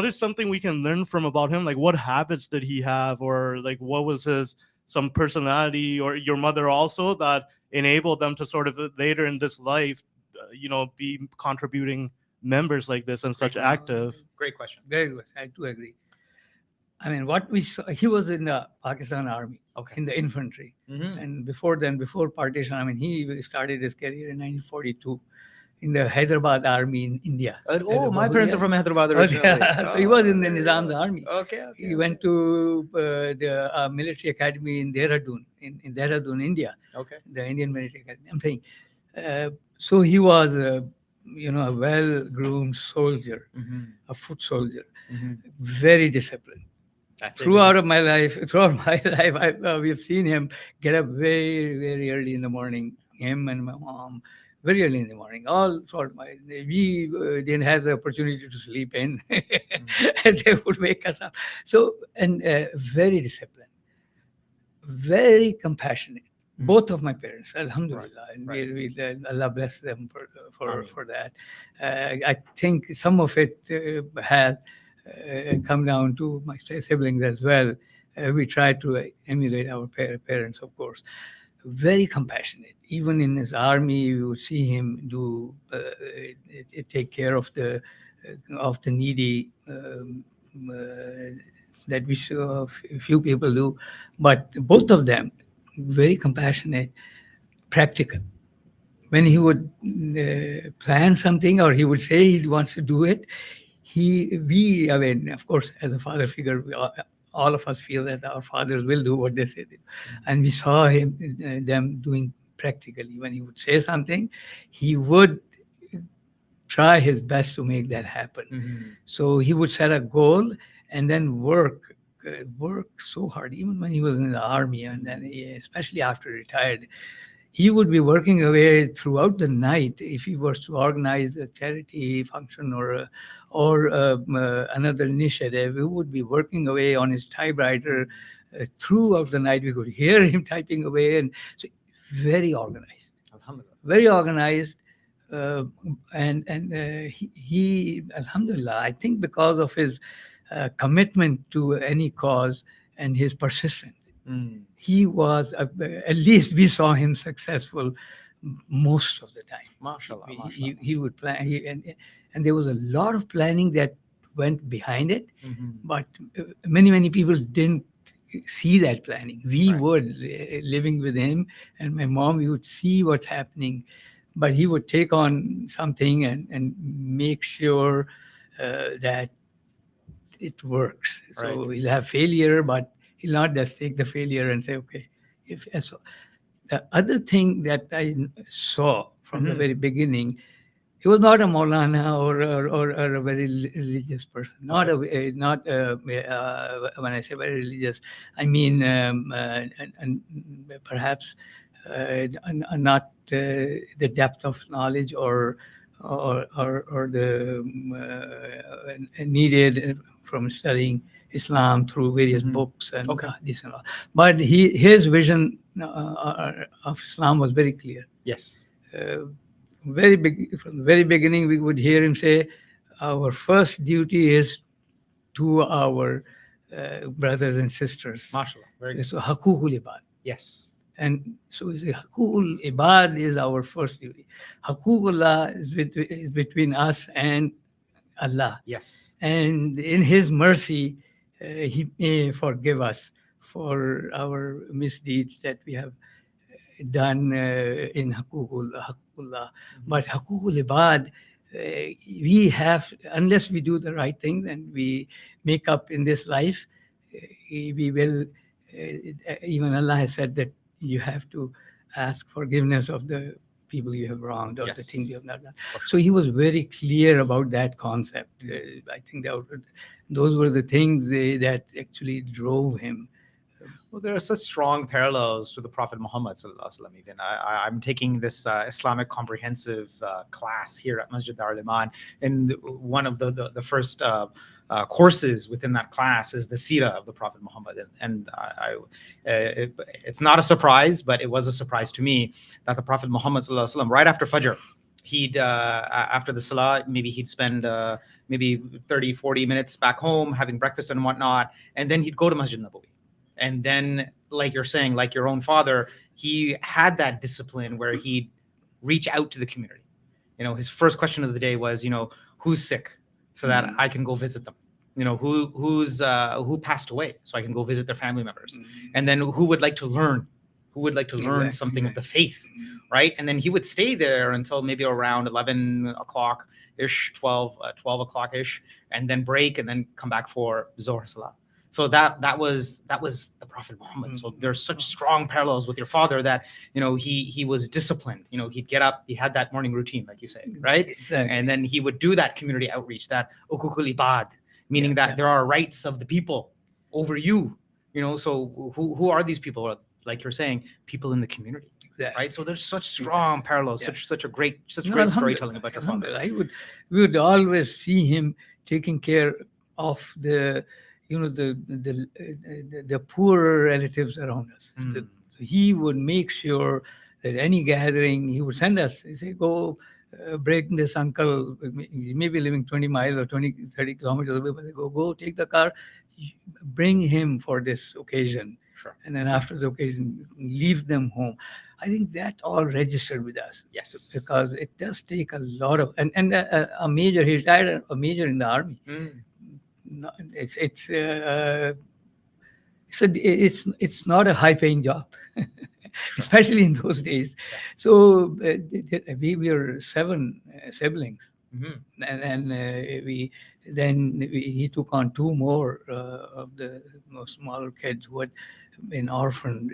[SPEAKER 3] is something we can learn from about him? Like, what habits did he have? Or like, what was some personality, or your mother also, that enabled them to sort of later in this life, be contributing members like this and such active?
[SPEAKER 1] Great question.
[SPEAKER 2] Very good. I do agree. I mean, what we saw, he was in the Pakistan Army, in the infantry. And before partition, I mean, he started his career in 1942 in the Hyderabad Army in India.
[SPEAKER 1] Oh, my parents are from Hyderabad originally.
[SPEAKER 2] So he was in the Nizam's army.
[SPEAKER 1] Okay.
[SPEAKER 2] He went to the military academy in Dehradun, in Dehradun, India.
[SPEAKER 1] Okay.
[SPEAKER 2] The Indian military academy. I'm saying, so he was a well-groomed soldier, a foot soldier, very disciplined. Throughout my life, we've seen him get up very, very early in the morning him and my mom very early in the morning. All sort of we didn't have the opportunity to sleep in, and they would wake us up. So, and very disciplined, very compassionate. Both of my parents, Alhamdulillah, and
[SPEAKER 1] right.
[SPEAKER 2] Allah bless them
[SPEAKER 1] Ameen.
[SPEAKER 2] for that. I think some of it has come down to my siblings as well. We try to emulate our parents, of course. Very compassionate. Even in his army, you would see him do take care of the needy. That we saw few people do, but both of them very compassionate, practical. When he would plan something or he would say he wants to do it, I mean, of course, as a father figure, all of us feel that our fathers will do what they say they do. And we saw them doing practically. When he would say something, he would try his best to make that happen. So he would set a goal and then work so hard, even when he was in the army, and then especially after retired. He would be working away throughout the night if he was to organize a charity function or another initiative. He would be working away on his typewriter throughout the night. We could hear him typing away, and so very organized.
[SPEAKER 1] Alhamdulillah.
[SPEAKER 2] Very organized. And he, Alhamdulillah, I think because of his commitment to any cause and his persistence, he was, at least we saw him successful most of the time.
[SPEAKER 1] MashaAllah.
[SPEAKER 2] He would plan, and there was a lot of planning that went behind it, but many people didn't see that planning. We would, living with him and my mom, we would see what's happening, but he would take on something and make sure that it works. So he'll have failure, but he'll not just take the failure and say, okay. So the other thing that I saw from the very beginning, he was not a Maulana or a very religious person. Not when I say very religious, I mean and perhaps not the depth of knowledge or the needed from studying Islam through various books and this and all. But his vision of Islam was very clear.
[SPEAKER 1] Yes.
[SPEAKER 2] From the very beginning, we would hear him say, our first duty is to our brothers and sisters.
[SPEAKER 1] MashaAllah. Very good.
[SPEAKER 2] So, Hakukul Ibad.
[SPEAKER 1] Yes.
[SPEAKER 2] And so, Hakukul Ibad is our first duty. Hakukullah is between us and Allah.
[SPEAKER 1] Yes.
[SPEAKER 2] And in His mercy, He may forgive us for our misdeeds that we have done in Hakukullah. But Hakukul Ibad, we have, unless we do the right thing and we make up in this life, we will, even Allah has said that you have to ask forgiveness of the people you have wronged or the things you have not done. So he was very clear about that concept. I think those were the things that actually drove him.
[SPEAKER 1] Well, there are such strong parallels to the Prophet Muhammad sallallahu alaihi wasallam. Even I'm taking this Islamic comprehensive class here at Masjid Darul Iman, and one of the first courses within that class is the Seerah of the Prophet Muhammad. And it's not a surprise, but it was a surprise to me that the Prophet Muhammad sallallahu alaihi wasallam, right after Fajr, he'd after the Salah, maybe he'd spend maybe 30-40 minutes back home having breakfast and whatnot, and then he'd go to Masjid Nabawi. And then, like you're saying, like your own father, he had that discipline where he'd reach out to the community. You know, his first question of the day was, you know, who's sick, so that I can go visit them. You know, who passed away, so I can go visit their family members. And then who would like to learn, something of the faith, right? And then he would stay there until maybe around 11 o'clock-ish, 12 o'clock-ish, and then break and then come back for Zohar Salah. So that was the Prophet Muhammad. So there's such strong parallels with your father that, you know, he was disciplined. You know, he'd get up, he had that morning routine, like you say, right?
[SPEAKER 2] Exactly.
[SPEAKER 1] And then he would do that community outreach, that ukukul ibad, meaning that there are rights of the people over you. You know, so who are these people? Like you're saying, people in the community.
[SPEAKER 2] Exactly.
[SPEAKER 1] right? So there's such strong parallels,
[SPEAKER 2] Yeah.
[SPEAKER 1] such great
[SPEAKER 2] No,
[SPEAKER 1] great storytelling about your father.
[SPEAKER 2] alhamdulillah, we would always see him taking care of the, the poorer relatives around us.
[SPEAKER 1] Mm.
[SPEAKER 2] He would make sure that any gathering, he would send us. He say, go break this uncle. He may be living 20 miles or 20, 30 kilometers away, but they go take the car, bring him for this occasion.
[SPEAKER 1] Sure.
[SPEAKER 2] And then after the occasion, leave them home. I think that all registered with us.
[SPEAKER 1] Yes.
[SPEAKER 2] Because it does take a lot of, and a major, he retired a major in the army.
[SPEAKER 1] Mm.
[SPEAKER 2] No, it's not a high paying job, especially in those days. So we were 7 siblings.
[SPEAKER 1] Mhm.
[SPEAKER 2] And he took on 2 more of the smaller kids who had been orphaned,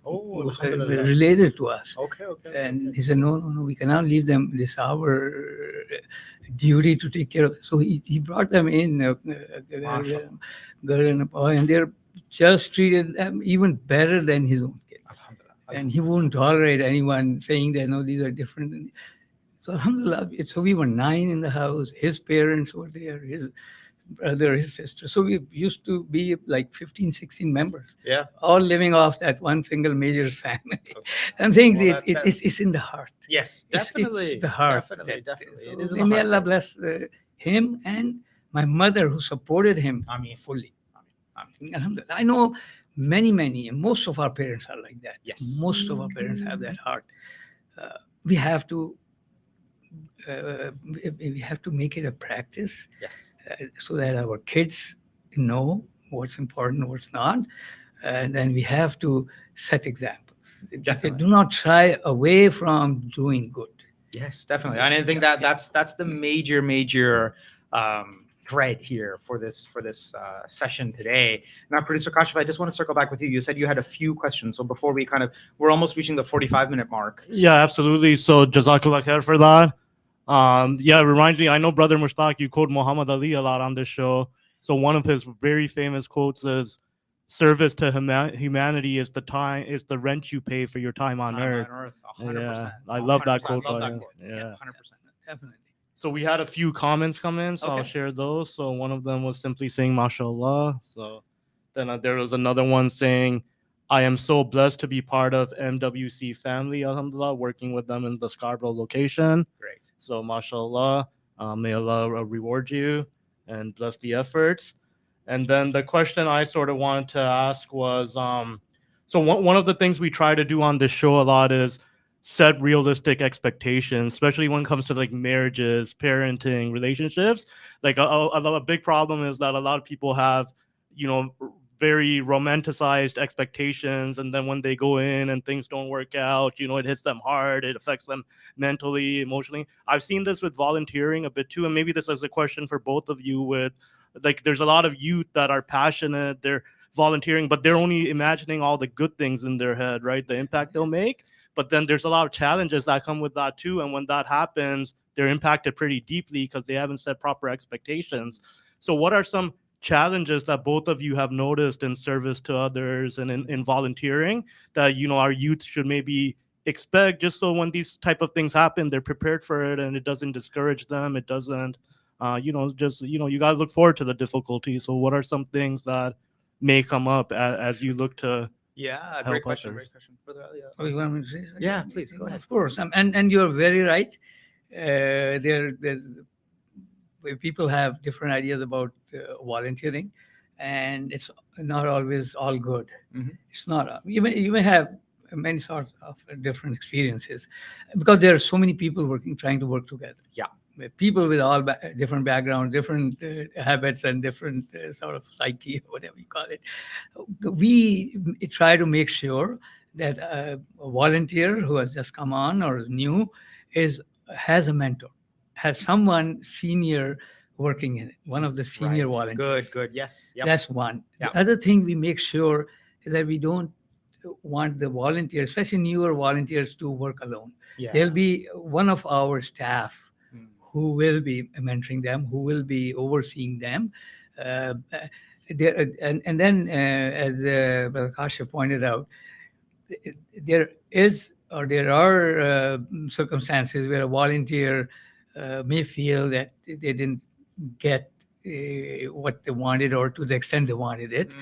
[SPEAKER 1] Oh,
[SPEAKER 2] who
[SPEAKER 1] alhamdulillah.
[SPEAKER 2] related to us.
[SPEAKER 1] Okay.
[SPEAKER 2] And he said, no, we cannot leave them. This is our duty to take care of. So he brought them in,
[SPEAKER 1] Mashallah.
[SPEAKER 2] girl and a boy, and they're just treated them even better than his own kids.
[SPEAKER 1] Alhamdulillah.
[SPEAKER 2] And he wouldn't tolerate anyone saying that, no, these are different. So alhamdulillah, so we were 9 in the house. His parents were there, his brother, his sister. So we used to be like 15, 16 members,
[SPEAKER 1] Yeah.
[SPEAKER 2] all living off that one single major's family. I'm saying
[SPEAKER 1] Well,
[SPEAKER 2] it's in the heart.
[SPEAKER 1] Yes,
[SPEAKER 2] It's
[SPEAKER 1] definitely.
[SPEAKER 2] the heart.
[SPEAKER 1] Definitely.
[SPEAKER 2] So
[SPEAKER 1] It is in the
[SPEAKER 2] may
[SPEAKER 1] heart.
[SPEAKER 2] Allah bless him and my mother who supported him
[SPEAKER 1] Ameen.
[SPEAKER 2] fully.
[SPEAKER 1] Ameen.
[SPEAKER 2] Alhamdulillah. I know many, and most of our parents are like that.
[SPEAKER 1] Yes.
[SPEAKER 2] Most of our parents have that heart. We have to make it a practice
[SPEAKER 1] Yes.
[SPEAKER 2] so that our kids know what's important, what's not, and then we have to set examples.
[SPEAKER 1] Definitely.
[SPEAKER 2] Do not shy away from doing good.
[SPEAKER 1] Yes, definitely. And I think that's the major thread here for this session today. Now, producer Kashif, I just want to circle back with you. You said you had a few questions. So before we're almost reaching the 45-minute mark.
[SPEAKER 3] Yeah, absolutely. So Jazakallah khair for that. Yeah, it reminds me, I know Brother Mushtaq, you quote Muhammad Ali a lot on this show. So one of his very famous quotes is, service to humanity is the rent you pay for your time on earth.
[SPEAKER 1] 100%.
[SPEAKER 3] Yeah, I love that
[SPEAKER 1] 100%.
[SPEAKER 3] quote.
[SPEAKER 1] I love
[SPEAKER 3] by
[SPEAKER 1] that
[SPEAKER 3] him.
[SPEAKER 1] quote.
[SPEAKER 3] Yeah.
[SPEAKER 1] 100%.
[SPEAKER 2] Definitely.
[SPEAKER 3] So we had a few comments come in, so I'll
[SPEAKER 1] Okay.
[SPEAKER 3] share those. So one of them was simply saying, MashaAllah. So then there was another one saying, I am so blessed to be part of MWC family, alhamdulillah, working with them in the Scarborough location.
[SPEAKER 1] Great.
[SPEAKER 3] So MashaAllah, may Allah reward you and bless the efforts. And then the question I sort of wanted to ask was, so one of the things we try to do on this show a lot is set realistic expectations, especially when it comes to like marriages, parenting, relationships. Like a big problem is that a lot of people have, very romanticized expectations, and then when they go in and things don't work out, it hits them hard, it affects them mentally, emotionally. I've seen this with volunteering a bit too, and maybe this is a question for both of you. With like, there's a lot of youth that are passionate, they're volunteering, but they're only imagining all the good things in their head, right? The impact they'll make. But then there's a lot of challenges that come with that too, and when that happens, they're impacted pretty deeply because they haven't set proper expectations. So what are some challenges that both of you have noticed in service to others and in volunteering that our youth should maybe expect, just so when these type of things happen, they're prepared for it and it doesn't discourage them, it doesn't you got to look forward to the difficulty. So what are some things that may come up as you look to
[SPEAKER 1] Great question.
[SPEAKER 3] others?
[SPEAKER 1] Brother Ali,
[SPEAKER 2] Oh, you want me to say?
[SPEAKER 1] Yeah, please, go ahead.
[SPEAKER 2] Of course, and you're very right. There's people have different ideas about volunteering, and it's not always all good.
[SPEAKER 1] Mhm.
[SPEAKER 2] It's not. You may have many sorts of different experiences because there are so many people trying to work together.
[SPEAKER 1] Yeah.
[SPEAKER 2] People with all different backgrounds, different habits, and different sort of psyche, whatever you call it. We try to make sure that a volunteer who has just come on or is new has a mentor, has someone senior working in it, one of the senior
[SPEAKER 1] Right.
[SPEAKER 2] volunteers.
[SPEAKER 1] Good. Yes. Yep.
[SPEAKER 2] That's one.
[SPEAKER 1] Yep.
[SPEAKER 2] The other thing we make sure is that we don't want the volunteers, especially newer volunteers, to work alone.
[SPEAKER 1] Yeah.
[SPEAKER 2] There'll be one of our staff
[SPEAKER 1] Mm.
[SPEAKER 2] who will be mentoring them, who will be overseeing them. And then, as Brother Kasha pointed out, there is or there are circumstances where a volunteer may feel that they didn't get what they wanted or to the extent they wanted it.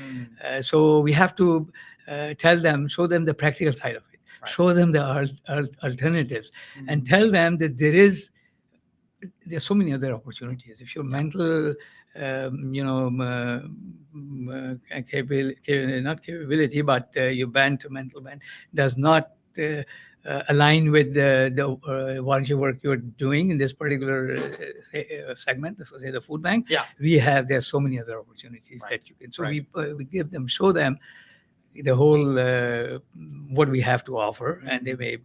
[SPEAKER 2] So we have to show them the practical side of it,
[SPEAKER 1] Right.
[SPEAKER 2] show them the alternatives, and tell them that there's so many other opportunities. If your mental, not capability, but your mental band does not align with the volunteer work you're doing in this particular segment, this was say the food bank.
[SPEAKER 1] Yeah.
[SPEAKER 2] There's so many other opportunities
[SPEAKER 1] Right.
[SPEAKER 2] that you can. So
[SPEAKER 1] Right.
[SPEAKER 2] we show them the whole what we have to offer, and they may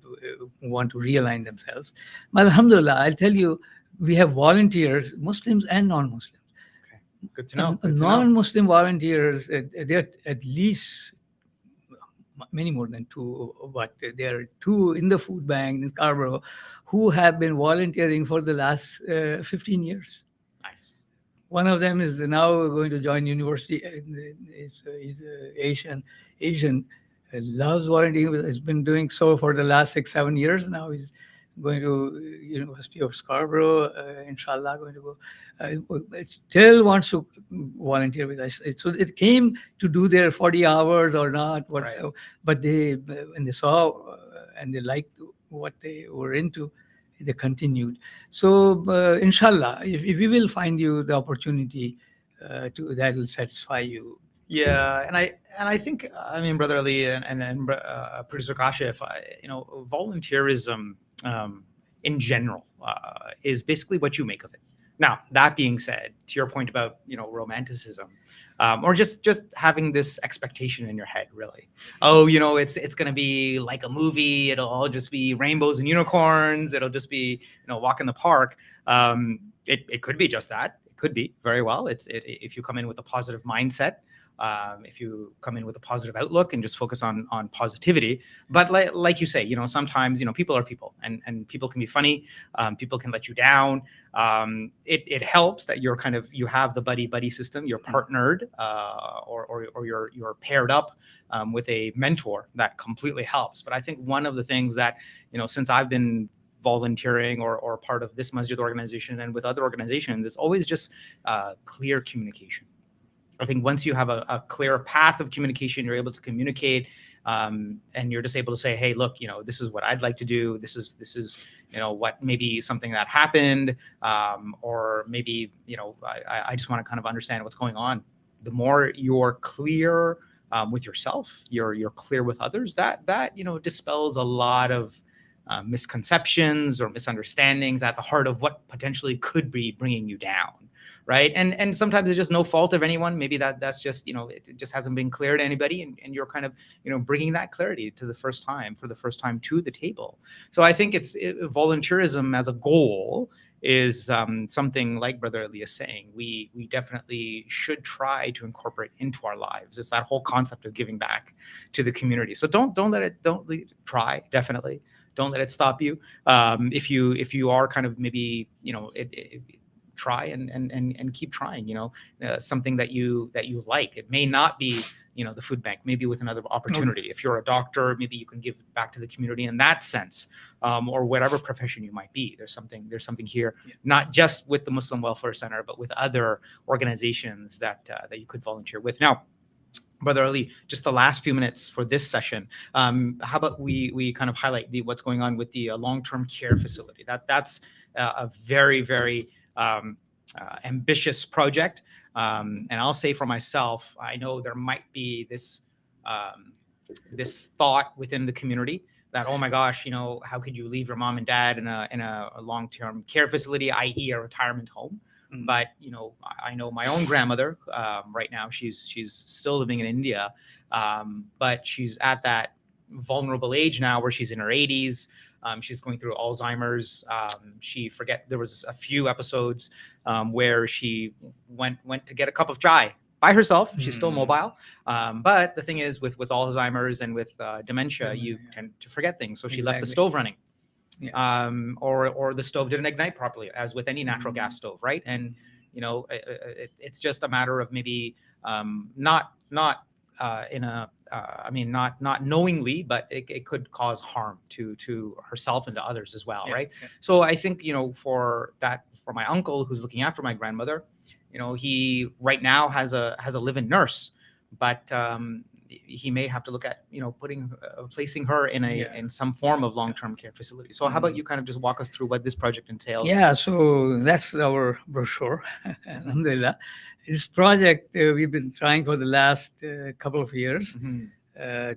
[SPEAKER 2] want to realign themselves. But alhamdulillah, I'll tell you, we have volunteers, Muslims and non-Muslims.
[SPEAKER 1] Okay. Good to know. Good to know.
[SPEAKER 2] Non-Muslim volunteers, they're at least many more than two, but there are two in the food bank in Scarborough who have been volunteering for the last 15 years.
[SPEAKER 1] Nice.
[SPEAKER 2] One of them is now going to join university. He's Asian, loves volunteering. Has been doing so for the last 6-7 years. Now he's going to University of Scarborough. Inshallah, going to go. Still wants to volunteer with us. So it came to do their 40 hours or not, whatever.
[SPEAKER 1] Right.
[SPEAKER 2] But when they saw and they liked what they were into, they continued. So inshallah, if we will find you the opportunity that will satisfy you.
[SPEAKER 1] Yeah, and I think, I mean, Brother Ali and Producer Kashif, volunteerism in general is basically what you make of it. Now, that being said, to your point about romanticism, or just having this expectation in your head, really, it's going to be like a movie. It'll all just be rainbows and unicorns. It'll just be walk in the park. It could be just that. It could be very well. If you come in with a positive mindset. If you come in with a positive outlook and just focus on positivity. But like you say, sometimes, people are people, and people can be funny. People can let you down. It helps that you have the buddy system. You're partnered, or you're paired up with a mentor. That completely helps. But I think one of the things that, since I've been volunteering or part of this masjid organization and with other organizations, it's always just clear communication. I think once you have a clear path of communication, you're able to communicate, and you're just able to say, hey, look, this is what I'd like to do. This is what maybe something that happened, or maybe, I just want to kind of understand what's going on. The more you're clear with yourself, you're clear with others, that dispels a lot of misconceptions or misunderstandings at the heart of what potentially could be bringing you down. Right. And sometimes it's just no fault of anyone. Maybe that's just, it just hasn't been clear to anybody. And you're kind of, bringing that clarity for the first time to the table. So I think volunteerism as a goal is something like Brother Ali is saying, we definitely should try to incorporate into our lives. It's that whole concept of giving back to the community. So don't try, definitely. Don't let it stop you. If you are kind of maybe, try and keep trying, something that you like. It may not be, the food bank, maybe with another opportunity. If you're a doctor, maybe you can give back to the community in that sense, or whatever profession you might be. There's something here, not just with the Muslim Welfare Center, but with other organizations that you could volunteer with. Now, Brother Ali, just the last few minutes for this session. How about we kind of highlight what's going on with the long-term care facility? That's a very, very ambitious project. And I'll say for myself, I know there might be this thought within the community that, oh my gosh, how could you leave your mom and dad in a long-term care facility, i.e. a retirement home? Mm-hmm. But, I know my own grandmother right now, she's still living in India, but she's at that vulnerable age now where she's in her 80s. She's going through Alzheimer's. There was a few episodes where she went to get a cup of chai by herself. She's still mobile. But the thing is, with Alzheimer's and with dementia, you tend to forget things. So she left the stove running. Yeah. Or the stove didn't ignite properly, as with any natural gas stove, right? And it's just a matter of maybe not in a I mean, not knowingly, but it could cause harm to herself and to others as well,
[SPEAKER 2] Yeah,
[SPEAKER 1] right?
[SPEAKER 2] yeah.
[SPEAKER 1] So I think, for my uncle who's looking after my grandmother, he right now has a live-in nurse, but he may have to look at placing her in
[SPEAKER 2] Yeah.
[SPEAKER 1] in some form of long-term care facility. So how about
[SPEAKER 2] Mhm.
[SPEAKER 1] you kind of just walk us through what this project entails?
[SPEAKER 2] Yeah, so that's our brochure. Alhamdulillah. This project we've been trying for the last couple of years
[SPEAKER 1] Mhm.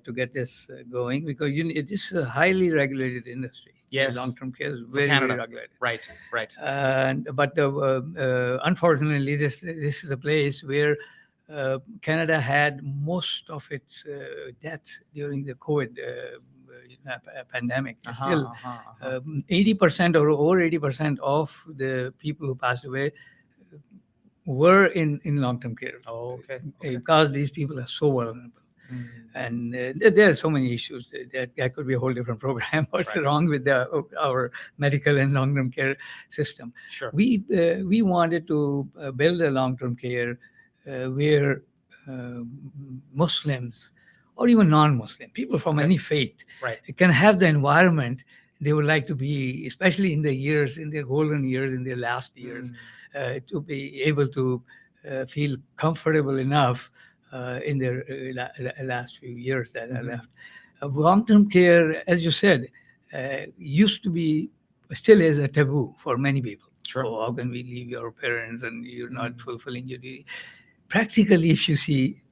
[SPEAKER 2] to get this going, because this is a highly regulated industry.
[SPEAKER 1] Yes.
[SPEAKER 2] Long-term care is
[SPEAKER 1] For
[SPEAKER 2] very, very
[SPEAKER 1] Canada.
[SPEAKER 2] regulated.
[SPEAKER 1] Right, right.
[SPEAKER 2] But unfortunately, this is a place where Canada had most of its deaths during the COVID pandemic. Still,
[SPEAKER 1] Uh-huh, uh-huh.
[SPEAKER 2] 80% or over 80% of the people who passed away were in long-term care.
[SPEAKER 1] Oh, okay, okay.
[SPEAKER 2] Because these people are so vulnerable.
[SPEAKER 1] Mm.
[SPEAKER 2] And there are so many issues that could be a whole different program. What's
[SPEAKER 1] Right.
[SPEAKER 2] wrong with our medical and long-term care system?
[SPEAKER 1] Sure.
[SPEAKER 2] We wanted to build a long-term care where Muslims or even non-Muslim people from
[SPEAKER 1] Okay.
[SPEAKER 2] any faith
[SPEAKER 1] Right.
[SPEAKER 2] can have the environment they would like to be, especially in their golden years, in their last years, to be able to feel comfortable enough in their last few years that are
[SPEAKER 1] Mhm.
[SPEAKER 2] left. Long-term care, as you said, used to be, still is a taboo for many people.
[SPEAKER 1] Sure.
[SPEAKER 2] Oh, how can we leave your parents and you're not
[SPEAKER 1] Mm.
[SPEAKER 2] fulfilling your duty? Practically, if you see,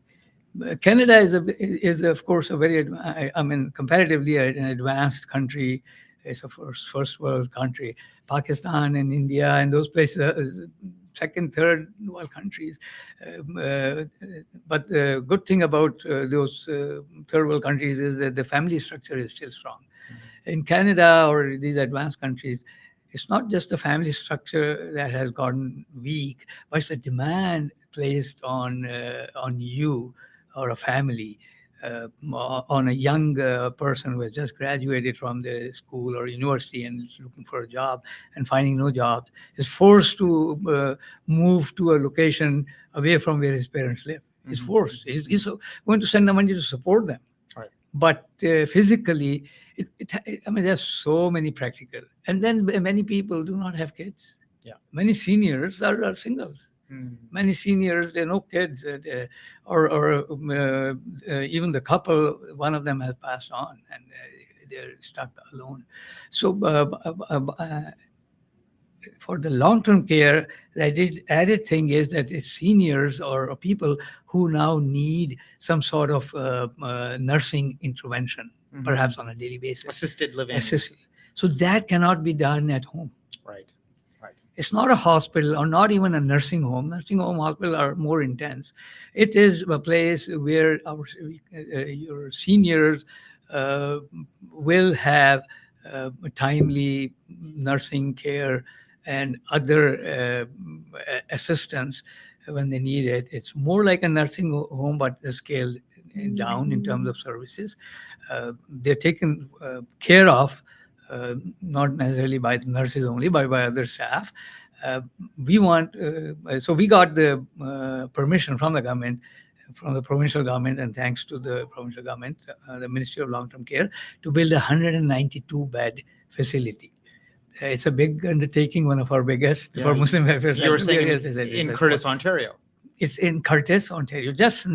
[SPEAKER 2] Canada is of course a very I mean comparatively an advanced country. It's a first world country. Pakistan and India and those places, second, third world countries. But the good thing about those third world countries is that the family structure is still strong. In Canada or these advanced countries, it's not just the family structure that has gotten weak, but it's the demand placed on you or a family, on a young person who has just graduated from the school or university and is looking for a job and finding no job, is forced to move to a location away from where his parents live. He's
[SPEAKER 1] Mhm.
[SPEAKER 2] forced. He's going to send the money to support them.
[SPEAKER 1] Right.
[SPEAKER 2] But physically, I mean, there's so many practical. And then many people do not have kids.
[SPEAKER 1] Yeah.
[SPEAKER 2] Many seniors are singles.
[SPEAKER 1] Mm.
[SPEAKER 2] Many seniors, there are no kids, even the couple, one of them has passed on and they're stuck alone. So for the long-term care, the added thing is that it's seniors or people who now need some sort of nursing intervention,
[SPEAKER 1] Mhm.
[SPEAKER 2] perhaps on a daily basis.
[SPEAKER 1] Assisted living.
[SPEAKER 2] So that cannot be done at home.
[SPEAKER 1] Right. Right.
[SPEAKER 2] It's not a hospital or not even a nursing home. Nursing home, hospital are more intense. It is a place where your seniors will have timely nursing care and other assistance when they need it. It's more like a nursing home, but scaled down in terms of services. They're taken care of, not necessarily by the nurses only, but by other staff. So we got the permission from the government, from the provincial government, and thanks to the provincial government, the Ministry of Long-Term Care, to build a 192-bed facility. It's a big undertaking, one of our biggest for Muslim welfare.
[SPEAKER 1] You were saying
[SPEAKER 2] Yes,
[SPEAKER 1] in Curtis, Ontario.
[SPEAKER 2] It's in Curtis, Ontario, just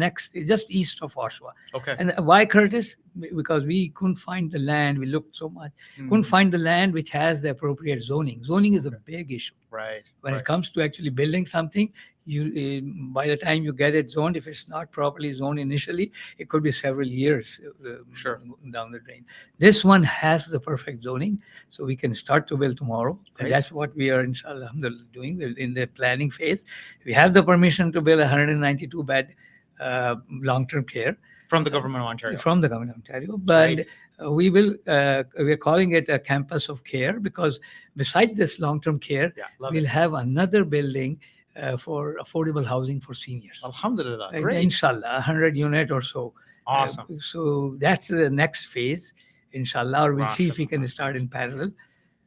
[SPEAKER 2] east of Oshawa.
[SPEAKER 1] Okay.
[SPEAKER 2] And why Curtis? Because we couldn't find the land. We looked so much, couldn't find the land which has the appropriate zoning. Zoning is a big issue.
[SPEAKER 1] Right.
[SPEAKER 2] When
[SPEAKER 1] right.
[SPEAKER 2] it comes to actually building something, by the time you get it zoned, if it's not properly zoned initially, it could be several years
[SPEAKER 1] Sure.
[SPEAKER 2] down the drain. This one has the perfect zoning, so we can start to build tomorrow.
[SPEAKER 1] Great.
[SPEAKER 2] And that's what we are, inshallah, alhamdulillah, doing. We're in the planning phase. We have the permission to build a 192-bed long-term care.
[SPEAKER 1] From the government of Ontario.
[SPEAKER 2] From the government of Ontario. But we're calling it a campus of care, because beside this long-term care, we'll have another building for affordable housing for seniors.
[SPEAKER 1] Alhamdulillah. Great.
[SPEAKER 2] Inshallah, 100 unit or so.
[SPEAKER 1] Awesome.
[SPEAKER 2] So that's the next phase, inshallah, or we'll see if we can start in parallel.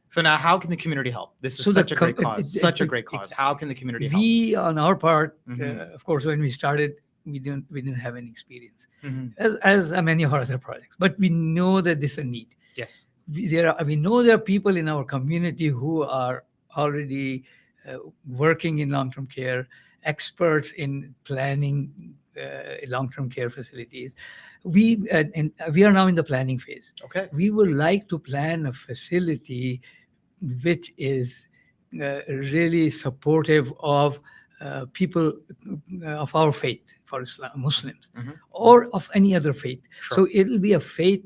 [SPEAKER 1] So now, how can the community help? This is such a great cause. Such a great cause. How can the community help?
[SPEAKER 2] We, on our part, of course, when we started we didn't have any experience,
[SPEAKER 1] Mhm.
[SPEAKER 2] as many of our other projects. But we know that this is a need.
[SPEAKER 1] Yes.
[SPEAKER 2] We know there are people in our community who are already working in long-term care, experts in planning long-term care facilities. And we are now in the planning phase.
[SPEAKER 1] Okay.
[SPEAKER 2] We would like to plan a facility which is really supportive of people of our faith, for Islam, Muslims,
[SPEAKER 1] Mhm.
[SPEAKER 2] or of any other faith.
[SPEAKER 1] Sure.
[SPEAKER 2] So it'll be a faith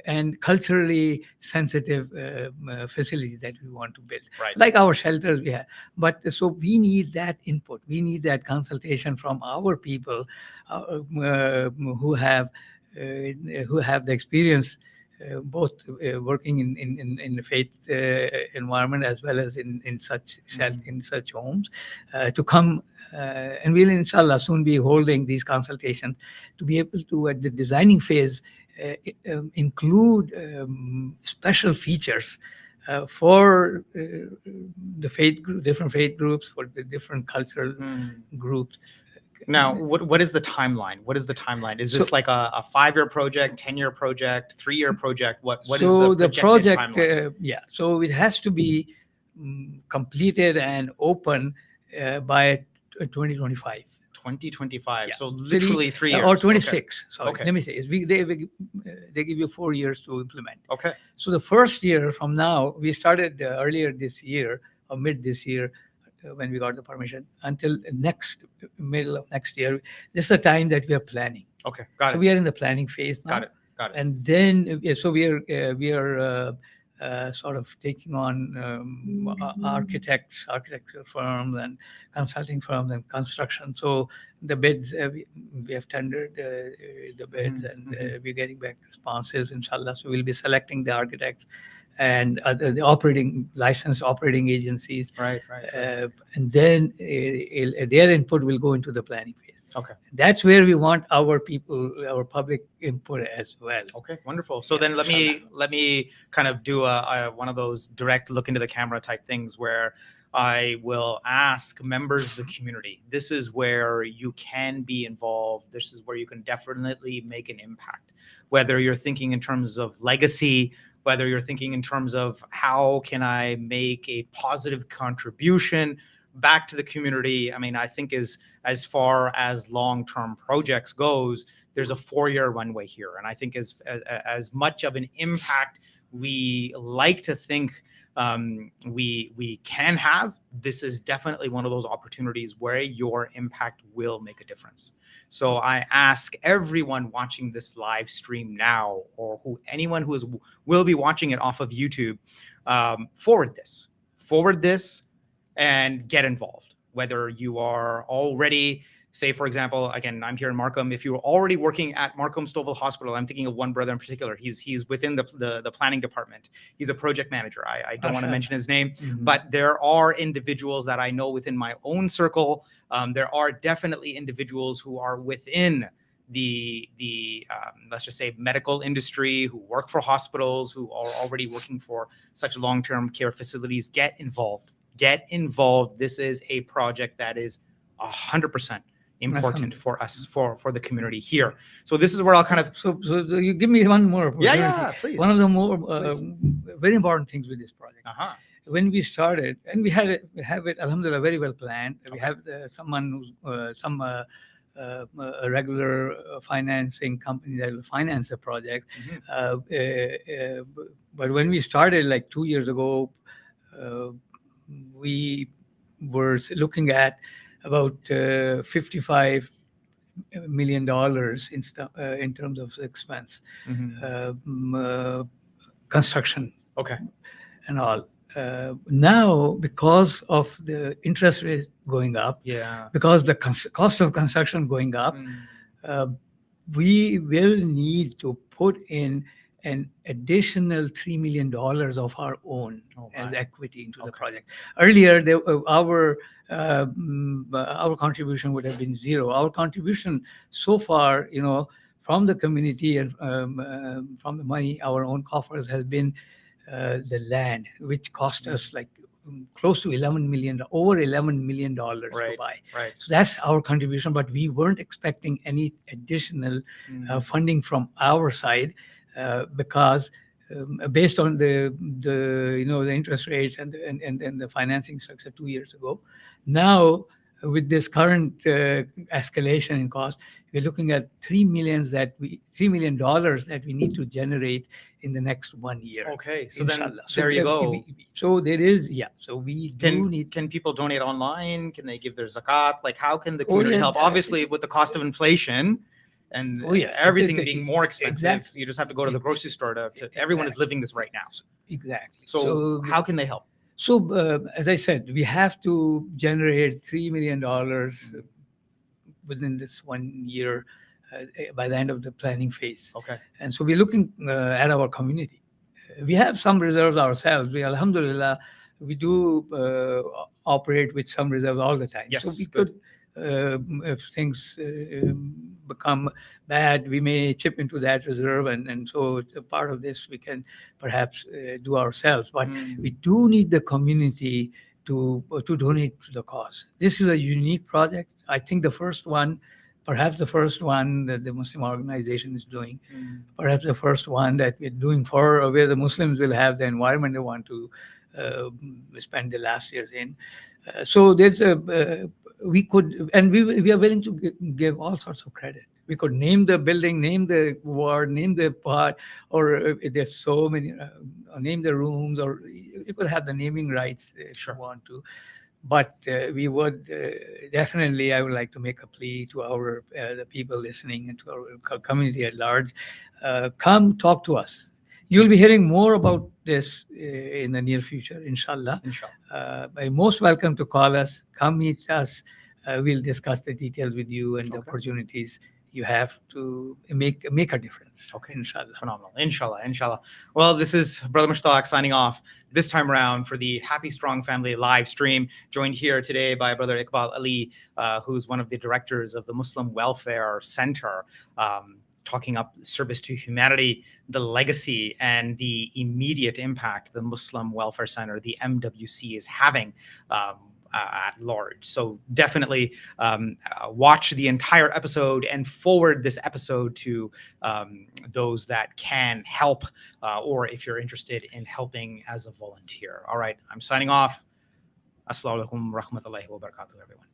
[SPEAKER 2] and culturally sensitive facility that we want to build,
[SPEAKER 1] Right.
[SPEAKER 2] like our shelters we have. But so we need that input. We need that consultation from our people who have the experience. Both working in the faith environment as well as in such in such homes to come and we'll inshallah soon be holding these consultations to be able to at the designing phase include special features for the different faith groups, for the different cultural groups.
[SPEAKER 1] Now, what is the timeline? What is the timeline? Is this
[SPEAKER 2] So-
[SPEAKER 1] like a 5-year project, 10-year project, 3-year project? What is
[SPEAKER 2] So
[SPEAKER 1] the
[SPEAKER 2] the project,
[SPEAKER 1] timeline?
[SPEAKER 2] so it has to be completed and open by 2025.
[SPEAKER 1] 2025.
[SPEAKER 2] Yeah.
[SPEAKER 1] So literally 3 years.
[SPEAKER 2] Or
[SPEAKER 1] Okay.
[SPEAKER 2] 26. Sorry,
[SPEAKER 1] Okay.
[SPEAKER 2] let me say. They give you 4 years to implement.
[SPEAKER 1] Okay.
[SPEAKER 2] So the first year from now, we started earlier this year or mid this year when we got the permission until middle of next year. This is the time that we are planning.
[SPEAKER 1] Okay. Got
[SPEAKER 2] So
[SPEAKER 1] it.
[SPEAKER 2] we are in the planning phase now.
[SPEAKER 1] Got it. Got it.
[SPEAKER 2] And then so we are sort of taking on architectural firms and consulting firms and construction. So the bids we have tendered the bids and we're getting back responses inshallah. So we'll be selecting the architects and the licensed operating agencies.
[SPEAKER 1] Right.
[SPEAKER 2] And then their input will go into the planning phase.
[SPEAKER 1] Okay.
[SPEAKER 2] That's where we want our people, our public input as well.
[SPEAKER 1] Okay, wonderful. So
[SPEAKER 2] Yeah,
[SPEAKER 1] then let me kind of do a one of those direct look into the camera type things where I will ask members of the community. This is where you can be involved. This is where you can definitely make an impact. Whether you're thinking in terms of legacy, whether you're thinking in terms of how can I make a positive contribution back to the community. I mean, I think as far as long-term projects goes, there's a 4-year runway here. And I think as much of an impact we like to think we can have, this is definitely one of those opportunities where your impact will make a difference. So I ask everyone watching this live stream now, or anyone who will be watching it off of YouTube, forward this and get involved. Whether you are already, say, for example, again, I'm here in Markham. If you're already working at Markham Stouffville Hospital, I'm thinking of one brother in particular. He's within the planning department. He's a project manager. I don't want to mention his name, but there are individuals that I know within my own circle. There are definitely individuals who are within the let's just say medical industry, who work for hospitals, who are already working for such long-term care facilities. Get involved. This is a project that is 100% important for us, for the community here. So this is where I'll kind of.
[SPEAKER 2] So you give me one more.
[SPEAKER 1] Yeah, please.
[SPEAKER 2] One of the more very important things with this project. When we started, and we have it, alhamdulillah, very well planned. We have someone who's a regular financing company that will finance the project. But when we started like 2 years ago, we were looking at about $55 million in terms of expense, construction, and all. Now, because of the interest rate going up, because the cost of construction going up, we will need to put in an additional $3 million of our own as equity into the project. Earlier, our contribution would have been zero. Our contribution so far, from the community and from the money, our own coffers, has been the land, which cost us like close to over $11 million to
[SPEAKER 1] Right.
[SPEAKER 2] buy.
[SPEAKER 1] Right.
[SPEAKER 2] So that's our contribution, but we weren't expecting any additional funding from our side because based on the interest rates and the financing structure 2 years ago, now with this current escalation in cost, we're looking at $3 million that we need to generate in the next 1 year.
[SPEAKER 1] Okay, so
[SPEAKER 2] Inshallah.
[SPEAKER 1] then there you go.
[SPEAKER 2] So there is, so we do need.
[SPEAKER 1] Can people donate online? Can they give their zakat? Like, how can the
[SPEAKER 2] Oh,
[SPEAKER 1] community
[SPEAKER 2] yeah,
[SPEAKER 1] help? Obviously, with the cost of inflation and
[SPEAKER 2] Oh, yeah.
[SPEAKER 1] everything
[SPEAKER 2] The-
[SPEAKER 1] being more expensive,
[SPEAKER 2] exactly.
[SPEAKER 1] you just have to go to the grocery store to everyone is living this right now.
[SPEAKER 2] Exactly.
[SPEAKER 1] So how can they help?
[SPEAKER 2] So, as I said, we have to generate $3 million within this 1 year by the end of the planning phase.
[SPEAKER 1] Okay.
[SPEAKER 2] And so we're looking at our community. We have some reserves ourselves. Alhamdulillah, we do operate with some reserves all the time.
[SPEAKER 1] Yes,
[SPEAKER 2] So we
[SPEAKER 1] good.
[SPEAKER 2] could, if things become bad, we may chip into that reserve. And so a part of this we can perhaps do ourselves. But we do need the community to donate to the cause. This is a unique project. I think perhaps the first one that the Muslim organization is doing, perhaps the first one that we're doing for where the Muslims will have the environment they want to spend the last years in. So there's we could, and we are willing to give all sorts of credit. We could name the building, name the ward, name the part, or there's so many, name the rooms, or you could have the naming rights if you want to. But we would definitely, I would like to make a plea to our the people listening and to our community at large. Come talk to us. You'll be hearing more about this in the near future, inshallah. You're most welcome to call us. Come meet us. We'll discuss the details with you and the opportunities you have to make a difference.
[SPEAKER 1] Okay.
[SPEAKER 2] Inshallah.
[SPEAKER 1] Phenomenal. Inshallah. Well, this is Brother Mushtaq signing off this time around for the Happy Strong Family live stream, joined here today by Brother Iqbal Ali, who's one of the directors of the Muslim Welfare Center, talking up service to humanity, the legacy and the immediate impact the Muslim Welfare Center, the MWC, is having at large. So definitely watch the entire episode and forward this episode to those that can help, or if you're interested in helping as a volunteer. All right, I'm signing off. Assalamu alaikum wa rahmatullahi wa barakatuh, everyone.